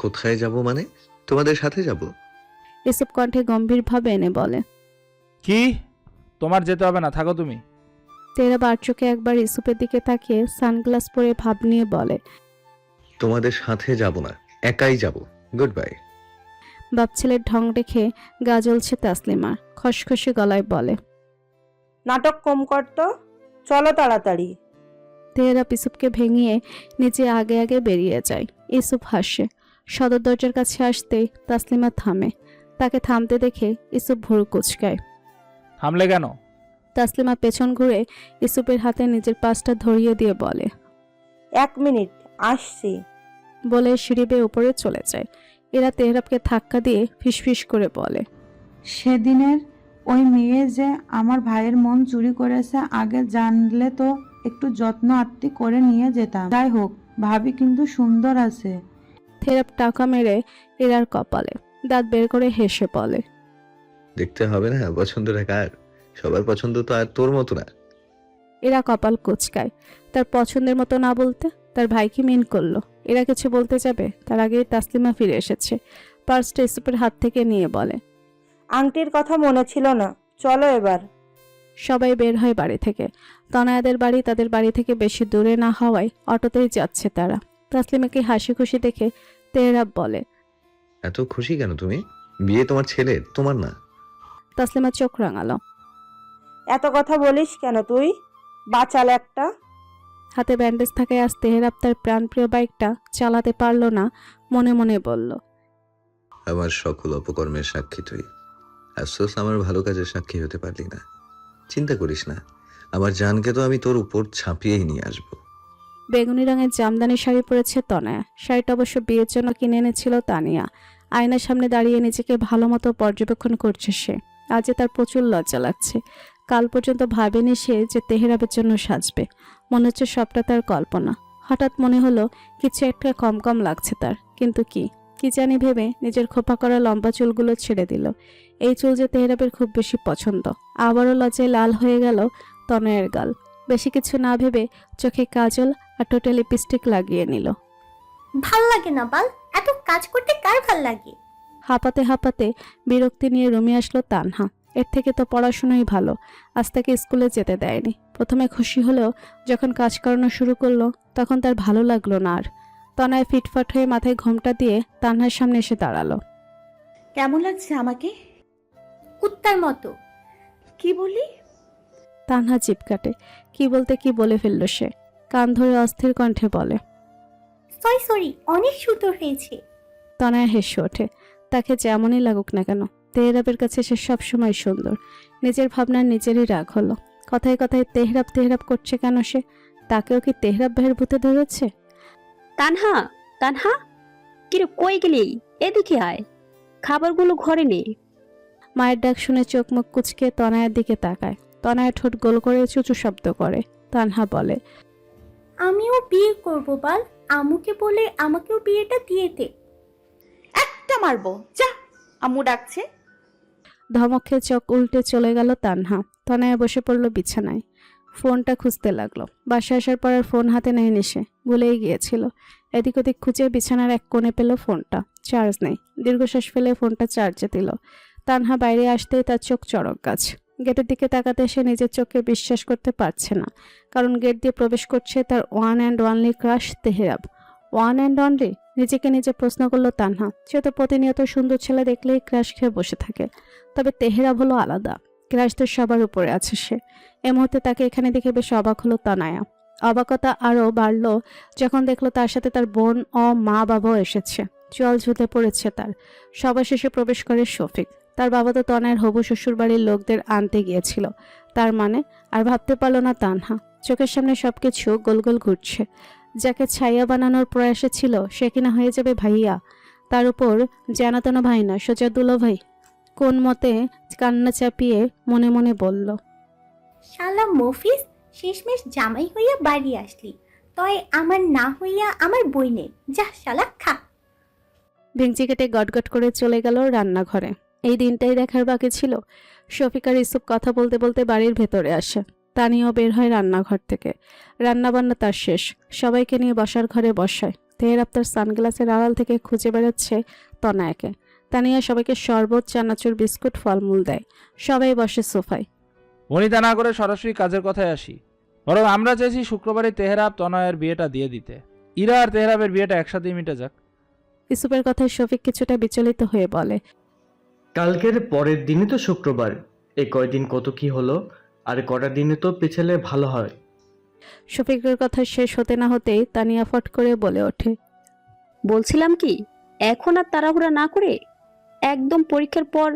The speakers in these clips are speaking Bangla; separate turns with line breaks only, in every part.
কোথায় যাব মানে? তোমাদের সাথে যাব?
ইসুপ কণ্ঠে গম্ভীরভাবে এনে বলে।
কি? তোমার যেতে হবে না, থাকো তুমি।
তেহরাব আর চোখে একবার ইসুপের দিকে তাকিয়ে সানগ্লাস পরে ভাব নিয়ে বলে,
তোমাদের সাথে যাব না, একাই যাব। Good bye.
বাপ ছেলের ঢং দেখে গা জ্বলছে তাসলিমার। খসখসে গলায় বলে,
নাটক কম করতো, চলো তাড়াতাড়ি।
তেহরাব ইসুপকে ভেঙিয়ে নিচে আগে আগে বেরিয়ে যায়। ইসুপ হাসে। সদর দরজার কাছে আসতেই তাসলিমা থামে। তাকে থামতে দেখে ইসুপ ভুরু কুঁচকায়।
থামলে কেন?
তাসলিমা পেছন ঘুরে ইসুপের হাতে নিজের পাশটা ধরিয়ে দিয়ে বলে,
1 মিনিট আসছি।
বলে সিঁড়ি বেয়ে উপরে চলে যায়। এরা তেহরাবকে ধাক্কা দিয়ে ফিসফিস করে বলে,
সেদিনের ওই মেয়ে যে আমার ভাইয়ের মন চুরি করেছে, আগে জানলে তো একটু যত্ন আত্তি করে নিয়ে যেতাম। যাই হোক, ভাবি কিন্তু সুন্দর আছে।
তেহরাব টাকা মেরে এরার কপালে দাঁত বের করে হেসে বলে,
দেখতে হবে না পছন্দটা কার। সবার পছন্দ তো আর তোর মতো না।
এরা কপাল কুঁচকায়। তার পছন্দের মতো না বলতে তার ভাই কি মিন করলো? এরা কিছু বলতে যাবে তার আগেই তাসলিমা ফিরে এসেছে। পার্সটা ইসুপের হাত থেকে নিয়ে বলে,
আংটির কথা মনে ছিল না, চলো এবার।
সবাই বের হয় বাড়ি থেকে। তনয়াদের বাড়ি তাদের বাড়ি থেকে বেশি দূরে না হওয়ায় অটোতেই যাচ্ছে তারা। তাসলিমাকে হাসি খুশি দেখে তেহরাব বলে,
এত খুশি কেন তুমি? বিয়ে তোমার ছেলের, তোমার না।
তাসলিমা চোখ রাঙালো।
এত কথা বলিস কেন তুই, বাচাল একটা।
হাতে ব্যান্ডেজ থাকায় আজ তেহরাব তার প্রাণপ্রিয় বাইকটা চালাতে পারল না। মনে মনে বলল,
আমার সকল অপকর্মের সাক্ষী তুই। আফসোস আমার ভালো কাজের সাক্ষী হতে পারলি না। চিন্তা করিস না, আমার জানকে তো আমি তোর উপর ছাপিয়েই নিয়ে আসবো।
বেগুনি রঙের জামদানি শাড়ি পরেছে তনয়া। শাড়িটা অবশ্য বিয়ের জন্য কিনে এনেছিল তানিয়া। আয়নার সামনে দাঁড়িয়ে নিজেকে ভালো মতো পর্যবেক্ষণ করছে সে। আজে তার প্রচুর লজ্জা লাগছে। কাল পর্যন্ত ভাবেনি সে যে তেহরাবের জন্য সাজবে। মনে হচ্ছে সবটা তার কল্পনা। হঠাৎ মনে হলো কিছু একটা কম কম লাগছে তার। কিন্তু কি জানি ভেবে নিজের খোপা করা লম্বা চুলগুলো ছেড়ে দিল। এই চুল যে তেহরাবের খুব বেশি পছন্দ। আবারও লজ্জায় লাল হয়ে গেল তনয়ের গাল। বেশি কিছু না ভেবে চোখে কাজল আর ঠোঁটে লিপস্টিক লাগিয়ে নিল।
ভাল লাগে না বাল, এত কাজ করতে কার ভাল লাগে?
হাঁপাতে হাঁপাতে বিরক্তি নিয়ে রুমে আসলো তানহা। এর থেকে তো পড়াশোনাই ভালো। আজ তাকে স্কুলে যেতে দেয়নি। প্রথমে খুশি হলেও যখন কাজ করানো শুরু করলো তখন তার ভালো লাগলো না আর। তনয় ফিটফাট হয়ে মাথায় ঘোমটা দিয়ে তানহার সামনে এসে দাঁড়ালো।
কেমন লাগছে আমাকে? কুত্তার মতো। কি বলি?
তানহা জিভ কাটে। কি বলতে কি বলে ফেলল সে। কান ধরে অস্থির কণ্ঠে বলে,
সরি, অনেক সুন্দর হয়েছে।
তনয়া হেসে ওঠে। তাকে যেমনই লাগুক না কেন, তেহরাবের কাছে সে সবসময় সুন্দর। নিজের ভাবনার নিজেরই রাগ হলো। কথায় কথায় তেহরাব তেহরাব করছে কেন সে? তাকেও কি তেহরাব ভাইয়ের ভূতে ধরেছে?
তানহা, তানহা, কিরে কই গেলি? এদিকে আয়, খাবারগুলো ঘরে নে।
মায়ের ডাক শুনে চোখ মুখ কুচকে তনয়ার দিকে তাকায়। তনয়া ঠোঁট গোল করে চুচু শব্দ করে। তানহা বলে,
আমিও বিয়ে করব বাল, আম্মুকে বলে আমাকেও বিয়েটা দিয়ে দে।
একটা মারবো, যা, আম্মু ডাকছে।
ধমক খেয়ে চোখ উল্টে চলে গেল তানহা। তনয়া বসে পড়ল বিছানায়। ফোনটা খুঁজতে লাগলো। বাসায় আসার পর আর ফোন হাতে নেয়নি সে, ভুলেই গিয়েছিল। এদিক ওদিক খুঁজে বিছানার এক কোণে পেল ফোনটা। চার্জ নেই। দীর্ঘশ্বাস ফেলে ফোনটা চার্জে দিল। তানহা বাইরে আসতেই তার চোখ চড়ক গাছ। গেটের দিকে তাকাতে সে নিজের চোখকে বিশ্বাস করতে পারছে না। কারণ গেট দিয়ে প্রবেশ করছে তার one and only crush Tehrab. One and only? নিজেকে নিজে প্রশ্ন করলো তানহা। সে তো প্রতিনিয়ত সুন্দর ছেলে দেখলেই ক্রাশ খেয়ে বসে থাকে। তবে তেহরাব হলো আলাদা। ক্রাশ তো সবার উপরে আছে সে। এই মুহূর্তে তাকে এখানে দেখে বেশ অবাক হলো তনয়া। অবাকতা আরও বাড়ল যখন দেখলো তার সাথে তার বোন ও মা বাবাও এসেছে। জল ঝুতে পড়েছে তার। সবার শেষে প্রবেশ করে শফিক। তার বাবা তো তনয়ের হবু শ্বশুর বাড়ির লোকদের আনতে গিয়েছিল। তার মানে আর ভাবতে পারল না তানহা। চোখের সামনে সবকিছু গোল গোল ঘুরছে। যাকে ছাইয়া বানানোর প্রয়াসে ছিল সে কিনা হয়ে যাবে ভাইয়া। তার উপর জানাতন ভাই না, সোজা দুলো ভাই। কোন মতে কান্না চাপিয়ে মনে মনে বলল,
শালা মফিস, শেষমেশ জামাই হইয়া বাড়ি আসলি, তয় আমার না হইয়া আমার বইনের। যা শালা খা।
ভেঙচি কেটে গটগট করে চলে গেল রান্নাঘরে। এই দিনটাই দেখার বাকি ছিল। শফিক আর ইসুপ কথা বলতে বলতে বাড়ির ভেতরে আসে। তানিও বের হয় রান্নাঘর থেকে। রান্নাবান্না তার শেষ। সবাইকে নিয়ে বসার ঘরে বসায়। তেহরাব তার সানগ্লাসের আড়াল থেকে খুঁজে বেড়াচ্ছে তনয়াকে। তানিয়া সবাইকে শরবত, চানাচুর, বিস্কুট, ফলমূল দেয়। সবাই বসে সোফায়।
বনিতা না করে সরাসরি কাজের কথায় আসি। বরং আমরা চাইছি শুক্রবারে তেহরাব তনয়ের বিয়েটা দিয়ে দিতে। ইরা আর তেহরাবের বিয়েটা একসাথেই মিটে যাক।
ইসুফের কথায় শফিক কিছুটা বিচলিত হয়ে বলে,
কালকের পরের দিনই তো শুক্রবার, এই কয়দিন কত কি হলো, আর কটা দিনে তো পেছালে ভালো হয়।
শফিকের কথা শেষ হতে না হতেই তানিয়া ফট করে বলে ওঠে,
বলছিলাম কি, এখন আর তাড়াহুড়া না করে একদম পরীক্ষার পর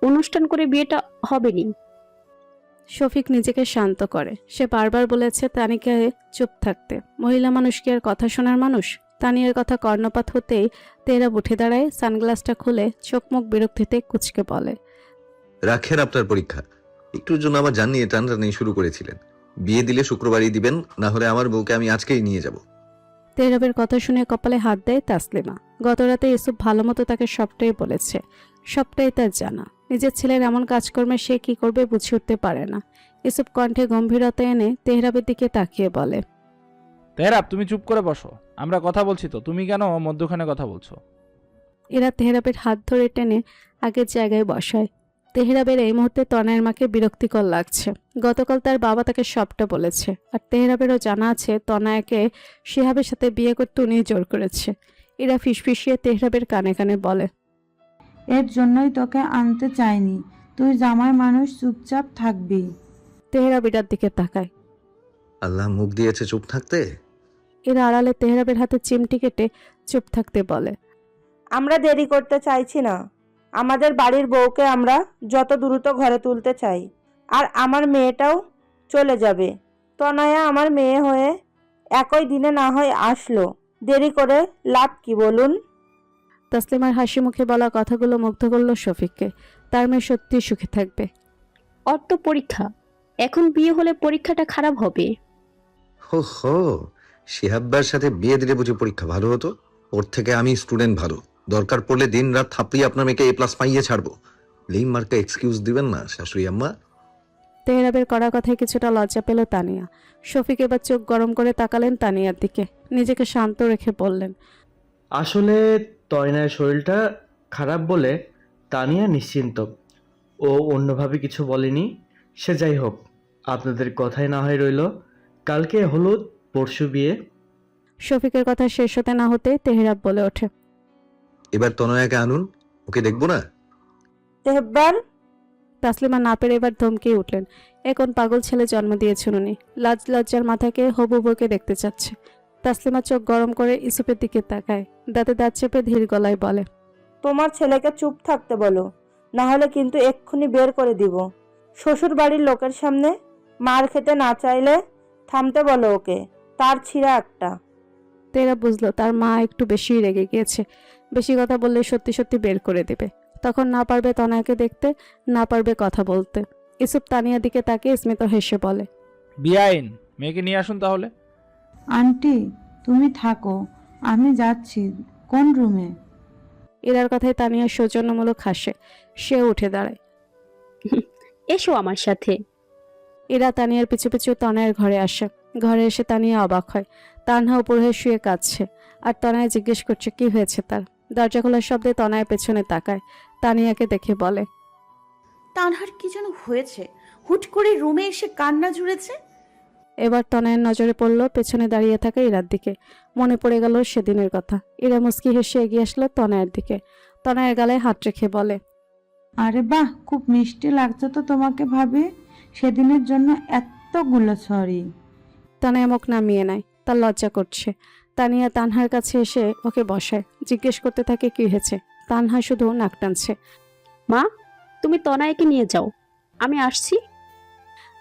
অনুষ্ঠান করে বিয়েটা হবে নি।
শফিক নিজেকে শান্ত করে। সে বারবার বলেছে তানিকে চুপ থাকতে। মহিলা মানুষ কি আর কথা শোনার মানুষ? তানিয়ার কথা কর্ণপাত হতেই তেহরাব উঠে দাঁড়ায়, সানগ্লাসটা খুলে চোখ মুখ বিরক্তিতে কুচকে বলে,
রাখেন আপনার পরীক্ষা। একটুর জন্য আমার জান নিয়ে টানটানি শুরু করেছিলেন। বিয়ে দিলে শুক্রবারই দিবেন, না হলে আমার বউকে আমি আজকেই নিয়ে যাব।
তেহরাবের কথা শুনে কপালে হাত দেয় তাসলিমা। গতরাতে ইউসুফ ভালো মতো তাকে সবটাই বলেছে, সবটাই তার জানা। নিজের ছেলের এমন কাজকর্মে সে কি করবে বুঝে উঠতে পারে না। ইউসুফ কণ্ঠে গম্ভীরতা এনে তেহরাবের দিকে তাকিয়ে বলে,
তেহরাব, তুমি চুপ করে বসো, আমরা কথা বলছি তো, তুমি কেন মধ্যখানে কথা বলছো?
এরা তেহরাবের হাত ধরে টেনে আগের জায়গায় বসায়। তেহরাবের এই মুহূর্তে তনয়ের মাকে বিরক্তিকর লাগছে। গতকাল তার বাবা তাকে সবটা বলেছে, আর তেহরাবেরও জানা আছে তনয়াকে শিহাবের সাথে বিয়ে করতে উনি জোর করেছে। এরা ফিসফিসিয়ে তেহরাবের কানে কানে বলে,
এর জন্যই তোকে আনতে চাইনি, তুই জামাই মানুষ, চুপচাপ থাকবি।
তেহরাব এটার দিকে তাকায়।
আল্লাহ মুখ দিয়েছে চুপ থাকতে।
এরা আড়ালে তেহরাবের হাতে চিমটি কেটে চুপ থাকতে বলে,
আমরা দেরি করতে চাইছি না। আমাদের বাড়ির বউকে আমরা যত দ্রুত ঘরে তুলতে চাই, আর আমার মেয়েটাও চলে যাবে। তনয়া আমার মেয়ে হয়ে একই দিনে না হয় আসলো, দেরি করে লাভ কি বলুন?
তাসলিমার হাসি মুখে বলা কথাগুলো মুগ্ধ করল শফিককে। তার মেয়ে সত্যি সুখে থাকবে।
ওর তো পরীক্ষা, এখন বিয়ে হলে পরীক্ষাটা খারাপ হবে।
হো হো, শিহাব্বার সাথে বিয়ে দিলে বুঝি পরীক্ষা ভালো হতো? ওর থেকে আমি স্টুডেন্ট ভালো। দরকার পড়লে দিন রাত থাপিয়ে আপনার মেয়েকে A+ পাইয়ে ছাড়বো। লিম মার্কা এক্সকিউজ দিবেন না শাশুড়ি আম্মা।
তেহরাবের কড়া কথায় কিছুটা লজ্জা পেল তানিয়া। শফিক এবার চোখ গরম করে তাকালেন তানিয়ার দিকে। নিজেকে শান্ত রেখে বললেন,
আসলে তয়নার শরীরটা খারাপ বলে তানিয়া নিশ্চিন্ত, ও অন্যভাবে কিছু বলেনি। সে যাই হোক, আপনাদের কথাই না হয় রইল, কালকে হলুদ, পরশু বিয়ে।
শফিকের কথা শেষ হতে না হতে তেহরাব বলে ওঠে,
এবার তনয়াকে আনুন, ওকে দেখবো না?
তেহব্বার,
তাসলিমা না পেরে এবার ধমকে উঠলেন। এখন পাগল ছেলে জন্ম দিয়েছেন উনি। লাজ লজ্জার মাথাকে হবু বউকে দেখতে চাচ্ছে। তাসলিমা চোখ গরম করে ইসুফের দিকে তাকায়। দাঁতে দাঁত চেপে ধীর গলায় বলে,
তোমার ছেলেকে চুপ থাকতে বলো, না হলে কিন্তু এক্ষুনি বের করে দিব। শ্বশুর বাড়ির লোকের সামনে মার খেতে না চাইলে থামতে বলো ওকে, তার ছিঁড়া একটা।
তেরা বুঝলো তার মা একটু বেশি রেগে গিয়েছে। বেশি কথা বললে সত্যি সত্যি বের করে দেবে। তখন না পারবে তনয়াকে দেখতে, না পারবে কথা বলতে। ইসুফ তানিয়ার দিকে তাকিয়ে স্মিত হেসে বলে,
বিয়াইন, মেয়েকে নিয়ে আসুন তাহলে।
আন্টি তুমি থাকো, আমি যাচ্ছি। কোন রুমে?
এরার কথায় তানিয়া সৌজন্যমূলক হাসে। সে উঠে দাঁড়ায়।
এসো আমার সাথে।
এরা তানিয়ার পিছু পিছু তনয়ের ঘরে আসে। ঘরে এসে তানিয়া অবাক হয়। তানহা উপর হয়ে শুয়ে কাঁদছে, আর তনয় জিজ্ঞেস করছে কি হয়েছে তার। দরজা খোলার শব্দে তনয় পেছনে তাকায়। তানিয়াকে দেখে বলে,
তানহার কি যেন হয়েছে, হুট করে রুমে এসে কান্না জুড়েছে।
এবার তনয়ের নজরে পড়ল পেছনে দাঁড়িয়ে থাকা ইরার দিকে। মনে পড়ে গেল সেদিনের কথা। ইরা মুস্কি হেসে এগিয়ে আসলো তনয়ের দিকে। তনয়ের গালে হাত রেখে বলে,
আরে বাহ, খুব মিষ্টি লাগছে তো তোমাকে ভাবি। সেদিনের জন্য এতগুলো সরি।
তনয় মুখ নামিয়ে নেয়, তার লজ্জা করছে। তানিয়া তানহার কাছে এসে ওকে বসায়। জিজ্ঞেস করতে থাকে কি হয়েছে। তানহা শুধু নাক টানছে।
মা, তুমি তনয়াকে নিয়ে যাও, আমি আসছি।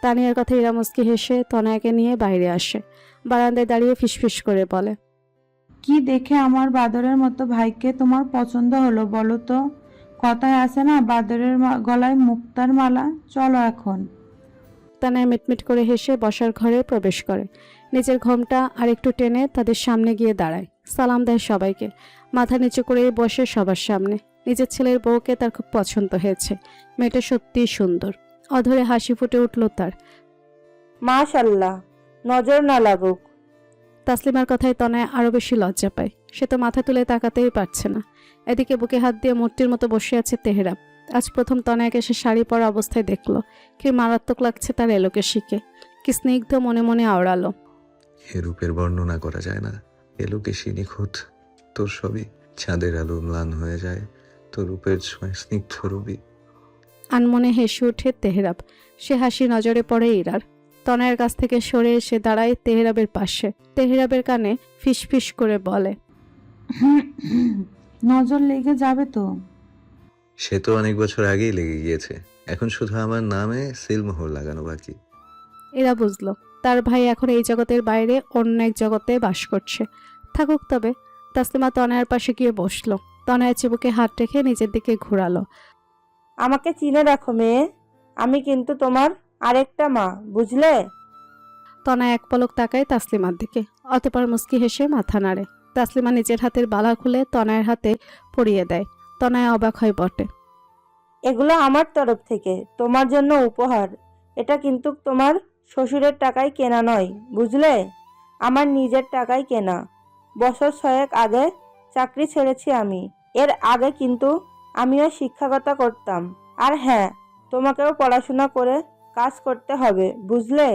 তানিয়ার কথা ইরা মুস্কি হেসে তনয়াকে নিয়ে বাইরে আসে। বারান্দায় দাঁড়িয়ে ফিসফিস করে বলে,
কি দেখে আমার বাদরের মতো ভাইকে তোমার পছন্দ হলো বলো তো? কথায় আছে না, বাদরের গলায় মুক্তার মালা। চলো এখন।
তানিয়া মিটমিট করে হেসে বসার ঘরে প্রবেশ করে। নিজের ঘোমটা আর একটু টেনে তাদের সামনে গিয়ে দাঁড়ায়। সালাম দেয় সবাইকে। মাথা নিচু করে বসে সবার সামনে। নিজের ছেলের বউকে তার খুব পছন্দ হয়েছে। মেয়েটা সত্যিই সুন্দর। অধরে হাসি ফুটে উঠল তার।
মাশাল্লাহ, নজর না লাগুক।
তাসলিমার কথায় তনয় আরো বেশি লজ্জা পায়। সে তো মাথা তুলে তাকাতেই পারছে না। এদিকে বুকে হাত দিয়ে মূর্তির মতো বসে আছে তেহরাব। আজ প্রথম তনয়াকে সে শাড়ি পরা অবস্থায় দেখলো। কি মারাত্মক লাগছে তার এলোকে শিখে, কি স্নিগ্ধ মনে মনে আওড়ালো।
এ রূপের বর্ণনা করা যায় না, এলোকেশী নিখুঁত। তোর সবই চাঁদের আলো ম্লান হয়ে যায়, তোর রূপের ছোঁয়ায় স্নিগ্ধ রবি।
আনমনে হেসে ওঠে তেহরাব। সে হাসি নজরে পড়ে ইরার। তনয়ের কাছ থেকে সরে এসে দাঁড়ায় তেহরাবের পাশে। তেহরাবের কানে ফিসফিস করে বলে,
নজর লেগে যাবে তো।
সে তো অনেক বছর আগেই লেগে গিয়েছে, এখন শুধু আমার নামে সিলমোহর লাগানো বাকি।
এরা বুঝলো তার ভাই এখন এই জগতের বাইরে অন্য এক জগতে বাস করছে। থাকুক তবে। তাসলিমা তনয়ার পাশে গিয়ে বসলো। তনয়া চিবুকে হাত রেখে নিজের দিকে ঘোরালো।
আমাকে চিনে রাখো মেয়ে, আমি কিন্তু তোমার আরেকটা মা, বুঝলে?
তনয়া এক পলক তাকায় তাসলিমার দিকে, অতঃপর মুস্কি হেসে মাথা নাড়ে। তাসলিমা নিজের হাতের বালা খুলে তনয়ের হাতে পরিয়ে দেয়। তনয়া অবাক হয় বটে।
এগুলো আমার তরফ থেকে তোমার জন্য উপহার। এটা কিন্তু তোমার শ্বশুরের টাকায় কেনা নয়, বুঝলে? আমার নিজের টাকায় কেনা। বছর 6 আগে চাকরি ছেড়েছি আমি। এর আগে কিন্তু আমিও শিক্ষকতা করতাম। আর হ্যাঁ, তোমাকেও পড়াশোনা করে কাজ করতে হবে, বুঝলে?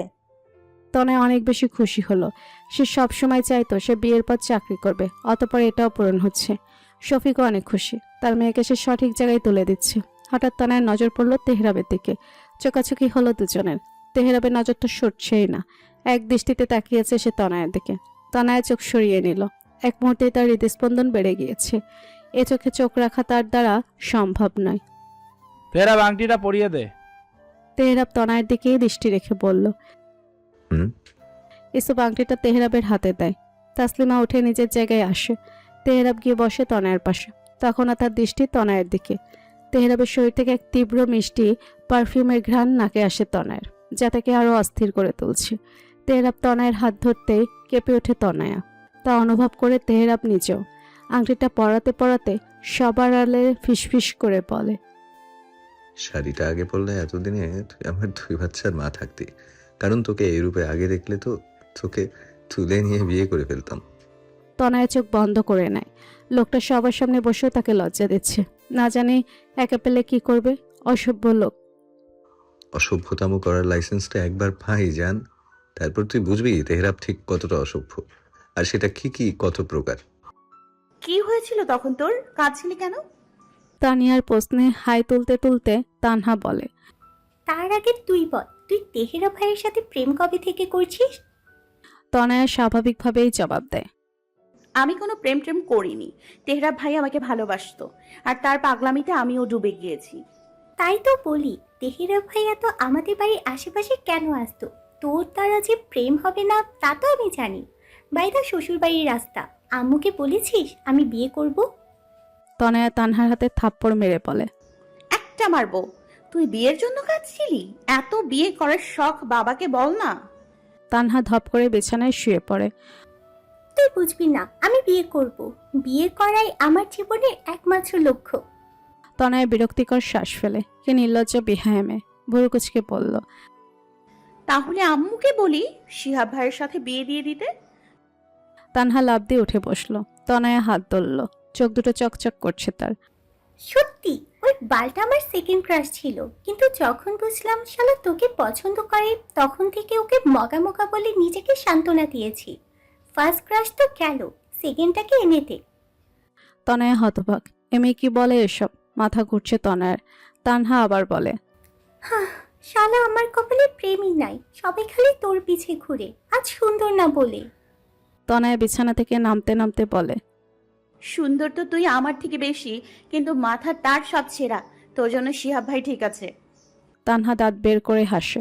তনয় অনেক বেশি খুশি হলো। সে সবসময় চাইতো সে বিয়ের পর চাকরি করবে, অতঃপর এটাও পূরণ হচ্ছে। শফিকও অনেক খুশি, তার মেয়েকে সে সঠিক জায়গায় তুলে দিচ্ছে। হঠাৎ তনয়ের নজর পড়ল তেহরাবের দিকে। চোকাচোকি হলো দুজনের। তেহরাবের নজরটা সরছেই না। এক দৃষ্টিতে তাকিয়েছে সে তনয়ের দিকে। তনয় চোখ সরিয়ে নিল। এক মুহূর্তে তার হৃদস্পন্দন বেড়ে গিয়েছে। এ চোখে চোখ রাখা তার দ্বারা সম্ভব নয়।
তেহরাব আংটিটা পরিয়ে দে।
তেহরাব তনয়ের দিকেই দৃষ্টি রেখে বলল।
হুম।
ইসুফ আংটিটা তেহরাবের হাতে দেয়। তাসলিমা উঠে নিজের জায়গায় আসে। তেহরাব গিয়ে বসে তনয়ের পাশে। তখন তার দৃষ্টি তনয়ের দিকে। তেহরাবের শরীর থেকে এক তীব্র মিষ্টি পারফিউমের ঘ্রাণ নাকে আসে তনয়ের, যা তাকে আরো অস্থির করে তুলছে। তেহরাব তনয়ের হাত ধরতেই কেঁপে ওঠে তনয়া। তা অনুভব করে তেহরাব নিজেও। আংটিটা পরাতে পরাতে সবার আলে ফিসফিস করে বলে,
শাড়িটা আগে পরলে এতদিনে তুই আমার 2 বাচ্চার মা থাকতি, কারণ তোকে এই রূপে আগে দেখলে তো তোকে তুলে নিয়ে বিয়ে করে ফেলতাম।
তনয়া চোখ বন্ধ করে নেয়। লোকটা সবার সামনে বসেও তাকে লজ্জা দিচ্ছে। না জানি একা পেলে কি করবে। অসভ্য লোক।
অসভ্যতামো করার লাইসেন্সটা একবার পাই যান, তারপর তুই বুঝবি তেহরাব ঠিক কতটা অসভ্য, আর সেটা কি কত প্রকার।
কি হয়েছিল তখন তোর? কাঁদছিলি কেন?
তানিয়ার প্রশ্নে হাই তুলতে তুলতে তানহা বলে,
তার আগে তুই বল, তুই তেহরা ভাইয়ের সাথে প্রেম কবে থেকে করছিস?
তনয়া স্বাভাবিকভাবেই জবাব দেয়,
আমি কোনো প্রেম টেম করিনি। তেহরা ভাই আমাকে ভালোবাসতো, আর তার পাগলামিতে আমিও ডুবে গিয়েছি।
তাই তো বলি, তেহরা ভাইয়া তো আমাদের বাড়ির আশেপাশে কেন আসতো? তোর দ্বারা যে প্রেম হবে না তা তো আমি জানি। বাইরে শ্বশুর বাড়ির রাস্তা, আম্মুকে বলেছিস আমি বিয়ে করব?
তনয়া তানহার হাতে থাপ্পড় মেরে বলে,
একটা মারবো। তুই বিয়ের জন্য কাঁদছিলি? এত বিয়ে করার শখ বাবাকে বল না।
তানহা ধপ করে বিছানায় শুয়ে পড়ে।
তুই বুঝবি না, আমি বিয়ে করব। বিয়ে করাই আমার জীবনের একমাত্র লক্ষ্য।
তনয়া বিরক্তিকর শ্বাস ফেলে। কে নির্লজ্জ বেহায়ামে ভুরু কুচকে বলল,
তাহলে আম্মুকে বলি শিহাব ভাইয়ের সাথে বিয়ে দিয়ে দিতে।
তানহা লাফ দিয়ে উঠে বসলো। তনয়া হাত ধরল। চোখ দুটো চকচক করছে তার।
সত্যি ওই বালটা আমার সেকেন্ড ক্রাশ ছিল, কিন্তু যখন বুঝলাম শালা তোকে পছন্দ করে, তখন থেকে ওকে মগা মগা বলে নিজেকে সান্ত্বনা দিয়েছি। ফার্স্ট ক্রাশ তো গেল, সেকেন্ডটাকে এনে দে।
তনয়া হতবাক। এমএ কি বলে এসব? মাথা ঘুরছে তনয়ার। তানহা আবার বলে,
শালা আমার কপালে প্রেমই নাই, সবাই খালি তোর পিছে ঘুরে, আজ সুন্দর না বলে।
তনয়া বিছানা থেকে নামতে নামতে বলে,
সুন্দর তো তুই আমার থেকে বেশি, কিন্তু মাথা তার সব ছেঁড়া। তোর জন্য শিহাব ভাই ঠিক আছে।
তানহা দাঁত বের করে হাসে।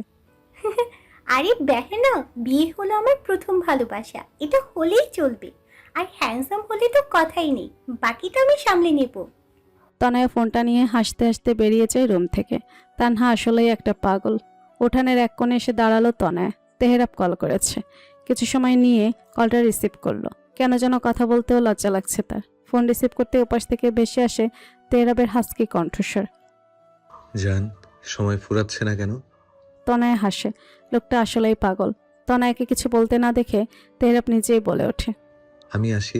আরে বেহেনা, বিয়ে হলো আমার প্রথম ভালোবাসা, এটা হলেই চলবে। আর হ্যান্ডসাম হলে তো কথাই নেই, বাকিটা আমি সামলে নেব।
তনয়া ফোনটা নিয়ে হাসতে হাসতে বেরিয়ে যায় রুম থেকে। তানহা আসলেই একটা পাগল। উঠানের এক কোণে এসে দাঁড়ালো তনয়া। তেহরাব কল করেছে। কিছু সময় নিয়ে কলটা রিসিভ করলো। কেন যেন কথা বলতেও লজ্জা লাগছে তার। ফোন রিসিভ করতে ওপাশ থেকে ভেসে আসে তেহরাবের হাসকি কণ্ঠস্বর।
জান, সময় ফুরাচ্ছে না কেন?
তনয়া হাসে। লোকটা আসলেই পাগল। তনয়াকে কিছু বলতে না দেখে তেহরাব নিজেই বলে ওঠে,
আমি আসি,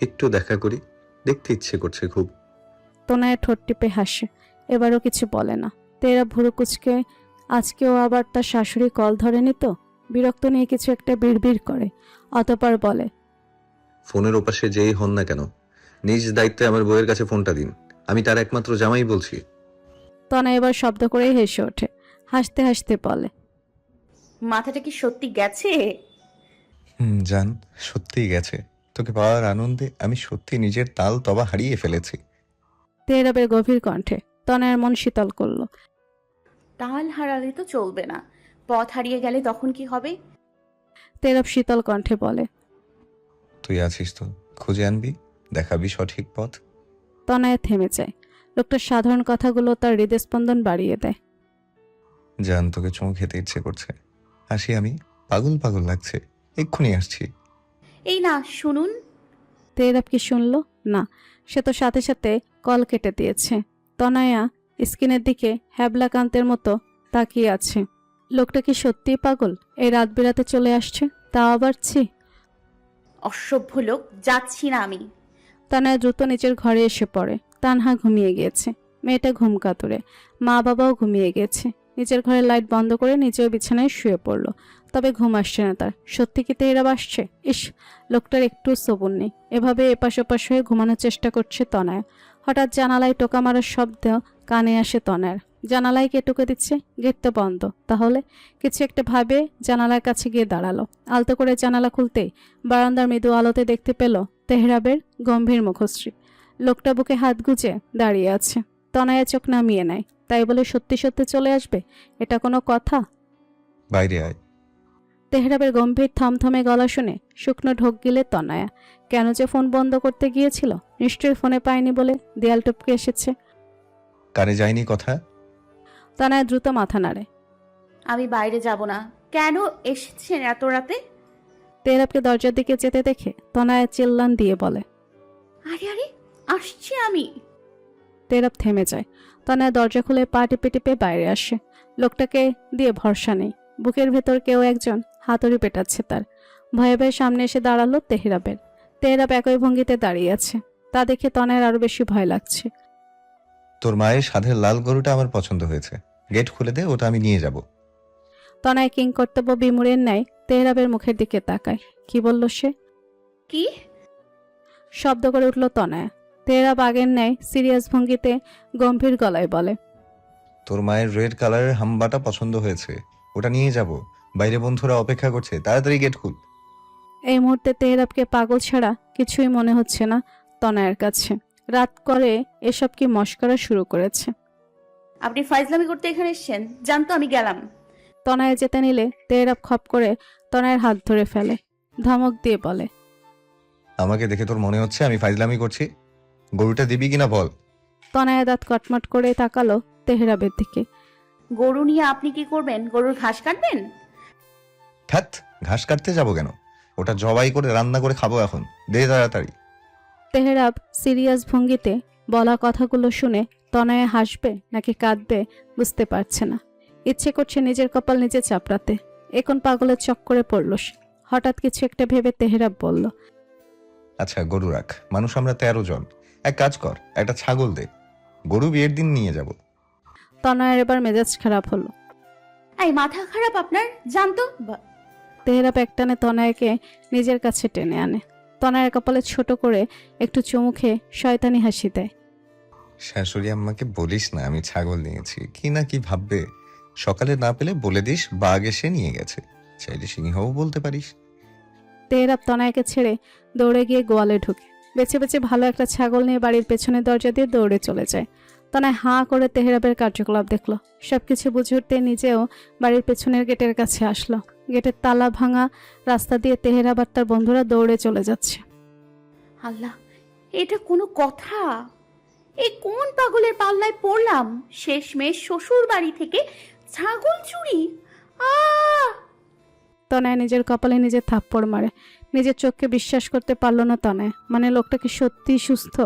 একটু দেখা করি, দেখতে ইচ্ছে করছে খুব।
তনয়া ঠোঁট টিপে হাসে, এবারও কিছু বলে না। তেহরাব ভুরু কুচকে, আজকেও আবার তার শাশুড়ি কল ধরেনি তো, বিরক্ত নিয়ে কিছু একটা বিড়বিড় করে, অতঃপর বলে,
ফোনের ওপাশে যেই হন না কেন, নিজ দায়িত্বে আমার বউয়ের কাছে ফোনটা দিন। আমি তার একমাত্র জামাই বলছি।
তনয়া এবার শব্দ করেই হেসে ওঠে, হাসতে হাসতে বলে,
মাথাটা কি সত্যি গেছে?
জান, সত্যিই গেছে। তোকে পাওয়ার আনন্দে আমি সত্যি নিজের তাল তবা হারিয়ে ফেলেছি।
তেহরাবের গভীর কণ্ঠে তনয়ার মন শীতল করলো।
তাল হারালে তো চলবে না, পথ হারিয়ে গেলে তখন কি হবে?
তেহরাব শীতল কণ্ঠে বলে,
তুই আছিস তো, খুঁজে আনবি, দেখাবি সঠিক পথ।
তনয়া থেমে যায়। লোকটার সাধারণ কথাগুলো তার হৃদস্পন্দন বাড়িয়ে দেয়।
জান, তোকে চুমু খেতে ইচ্ছে করছে। আসি আমি, পাগল পাগল লাগছে, এক্ষুনি আসছি।
এই না, শুনুন।
তেহরাব কি শুনলো? না, সে তো সাথে সাথে কল কেটে দিয়েছে। তনয়া স্ক্রিনের দিকে হ্যাবলাকান্তের মতো তাকিয়ে আছে। লোকটা কি সত্যিই পাগল? এই রাত বেরাতে চলে আসছে, তাও আবার ছি।
অসভ্য লোক, যাচ্ছি না আমি।
তনয়া দ্রুত নিচের ঘরে এসে পড়ে। তানহা ঘুমিয়ে গিয়েছে, মেয়েটা ঘুম কাতুরে, মা বাবাও ঘুমিয়ে গেছে। নিচের ঘরের লাইট বন্ধ করে নিজেও বিছানায় শুয়ে পড়ল। তবে ঘুম আসছে না তার। সত্যি কি তেহরাব আসছে? ইস, লোকটার একটু সবুর নেই। এভাবে এপাশ ওপাশ হয়ে ঘুমানোর চেষ্টা করছে তনয়া। হঠাৎ জানালায় টোকা মারার শব্দ কানে আসে তনয়ার। জানালায় কে টোকা দিচ্ছে? গেট তো বন্ধ। তাহলে কিছু একটা ভাবে জানালার কাছে গিয়ে দাঁড়ালো। আলতো করে জানালা খুলতেই বারান্দার মৃদু আলোতে দেখতে পেল তেহরাবের গম্ভীর মুখশ্রী। লোকটা বুকে হাত গুজে দাঁড়িয়ে আছে। তনয়া চোখ নামিয়ে নেয়। তাই বলে সত্যি সত্যি চলে আসবে? এটা কোনো কথা?
বাইরে আয়।
তেহরাবের গম্ভীর থমথমে গলা শুনে শুকনো ঢোক গিলে তনয়া। কেন যে ফোন বন্ধ করতে গিয়েছিল? নিশ্চয়ই ফোনে পায়নি বলে দেয়াল টপকে এসেছে।
কারে যায়নি কথা?
তনয়া দ্রুত মাথা নাড়ে।
আমি বাইরে যাব না। কেন এসেছেন এত রাতে?
তেহরাবকে দরজার দিকে যেতে দেখে তনয়া চিল্লান দিয়ে বলে,
আরে আরে, আসছি আমি।
তেহরাব থেমে যায়। তনয়া দরজা খুলে পা টিপে টিপে বাইরে আসে। লোকটাকে দিয়ে ভরসা নেই। বুকের ভেতর কেউ একজন হাতুড়ি পেটাচ্ছে তার। ভয়ে ভয়ে সামনে এসে দাঁড়ালো তেহরাবের। তেহরাব একই ভঙ্গিতে দাঁড়িয়ে আছে। তা দেখে তনয়ের আরো বেশি ভয় লাগছে।
তোর মায়ের সাধের লাল গরুটা আমার পছন্দ হয়েছে, গেট খুলে দে, ওটা আমি নিয়ে যাব।
তনয় কিং কর্তব্য বিমূরের ন্যায় তেহরাবের মুখের দিকে তাকায়। কি বলল সে?
কি?
শব্দ করে উঠল তনয়া। তেহরাব আগের ন্যায় সিরিয়াস ভঙ্গিতে গম্ভীর গলায় বলে,
তোর মায়ের রেড কালারের হাম্বাটা পছন্দ হয়েছে, ওটা নিয়ে যাব। বাইরে বন্ধুরা অপেক্ষা করছে, তাড়াতাড়ি গেট খুল।
এই মুহূর্তে তেহরাবকে পাগল ছাড়া কিছুই মনে হচ্ছে না তনয়ের কাছে। রাত করে এসব কি মস্করা শুরু করেছে?
আপনি ফাইজলামি করতে এখানে এসেছেন? জানতো আমি গেলাম।
তনয় যেতে নিলে তেহরাব খপ করে তনয়ের হাত ধরে ফেলে। ধমক দিয়ে বলে,
আমাকে দেখে তোর মনে হচ্ছে আমি ফাইজলামি করছি? গরুটা দিবি কিনা বল।
তনয়া দাঁত কটমট করে তাকালো তেহরাবের দিকে।
গরু নিয়ে আপনি কি করবেন? গরুর ঘাস কাটবেন?
ধ্যাৎ, ঘাস কাটতে যাবো কেন? ওটা জবাই করে রান্না করে খাবো এখন, দে তাড়াতাড়ি।
তেহরাব সিরিয়াস ভঙ্গিতে বলা কথাগুলো শুনে তনয়া হাসবে নাকি কাঁদবে বুঝতে পারছে না। ইচ্ছে করছে নিজের কপাল নিজে চাপড়াতে। এখন পাগলের চক্করে পড়ল সে। হঠাৎ কিছু একটা ভেবে তেহরাব বলল,
আচ্ছা গরু রাখ, মানুষ আমরা 13 জন। এক কাজ কর, একটা ছাগল দে, গরু বিয়ের দিন নিয়ে যাব।
তনয়ের এবার মেজাজ খারাপ হলো।
এই মাথা খারাপ আপনার? জানতো।
তেহরাব একটানে তনয়াকে নিজের কাছে টেনে আনে। তনয়ের কপালে ছোট করে একটু চুমু খেয়ে শয়তানি হাসি দেয়।
শাশুড়ি আম্মাকে বলিস না আমি ছাগল নিয়েছি, কি না কি ভাববে। সকালে না পেলে বলে দিস বাঘ এসে নিয়ে গেছে, চাইলে সিংহও বলতে পারিস।
তেহরাব তনয়াকে ছেড়ে দৌড়ে গিয়ে গোয়ালে ঢুকে। বেছে বেছে ভালো একটা ছাগল নিয়ে বাড়ির পেছনের দরজা দিয়ে দৌড়ে চলে যায়। তনয় হাঁ করে তেহরাবের কার্যকলাপ দেখলো। সবকিছু বুঝে উঠতে নিজেও বাড়ির পেছনের গেটের কাছে আসলো। গেটের তালা ভাঙা রাস্তা দিয়ে তেহরাব আর তার বন্ধুরা দৌড়ে চলে যাচ্ছে।
আল্লাহ, এটা কোনো কথা? এই কোন পাগলের পাল্লায় পড়লাম? শেষমেশ শ্বশুর বাড়ি থেকে ছাগল চুরি!
তনয় নিজের কপালে নিজে থাপ্পড় মারে। নিজের চোখকে বিশ্বাস করতে পারলো না তনয়। মানে লোকটা কি সত্যিই সুস্থ?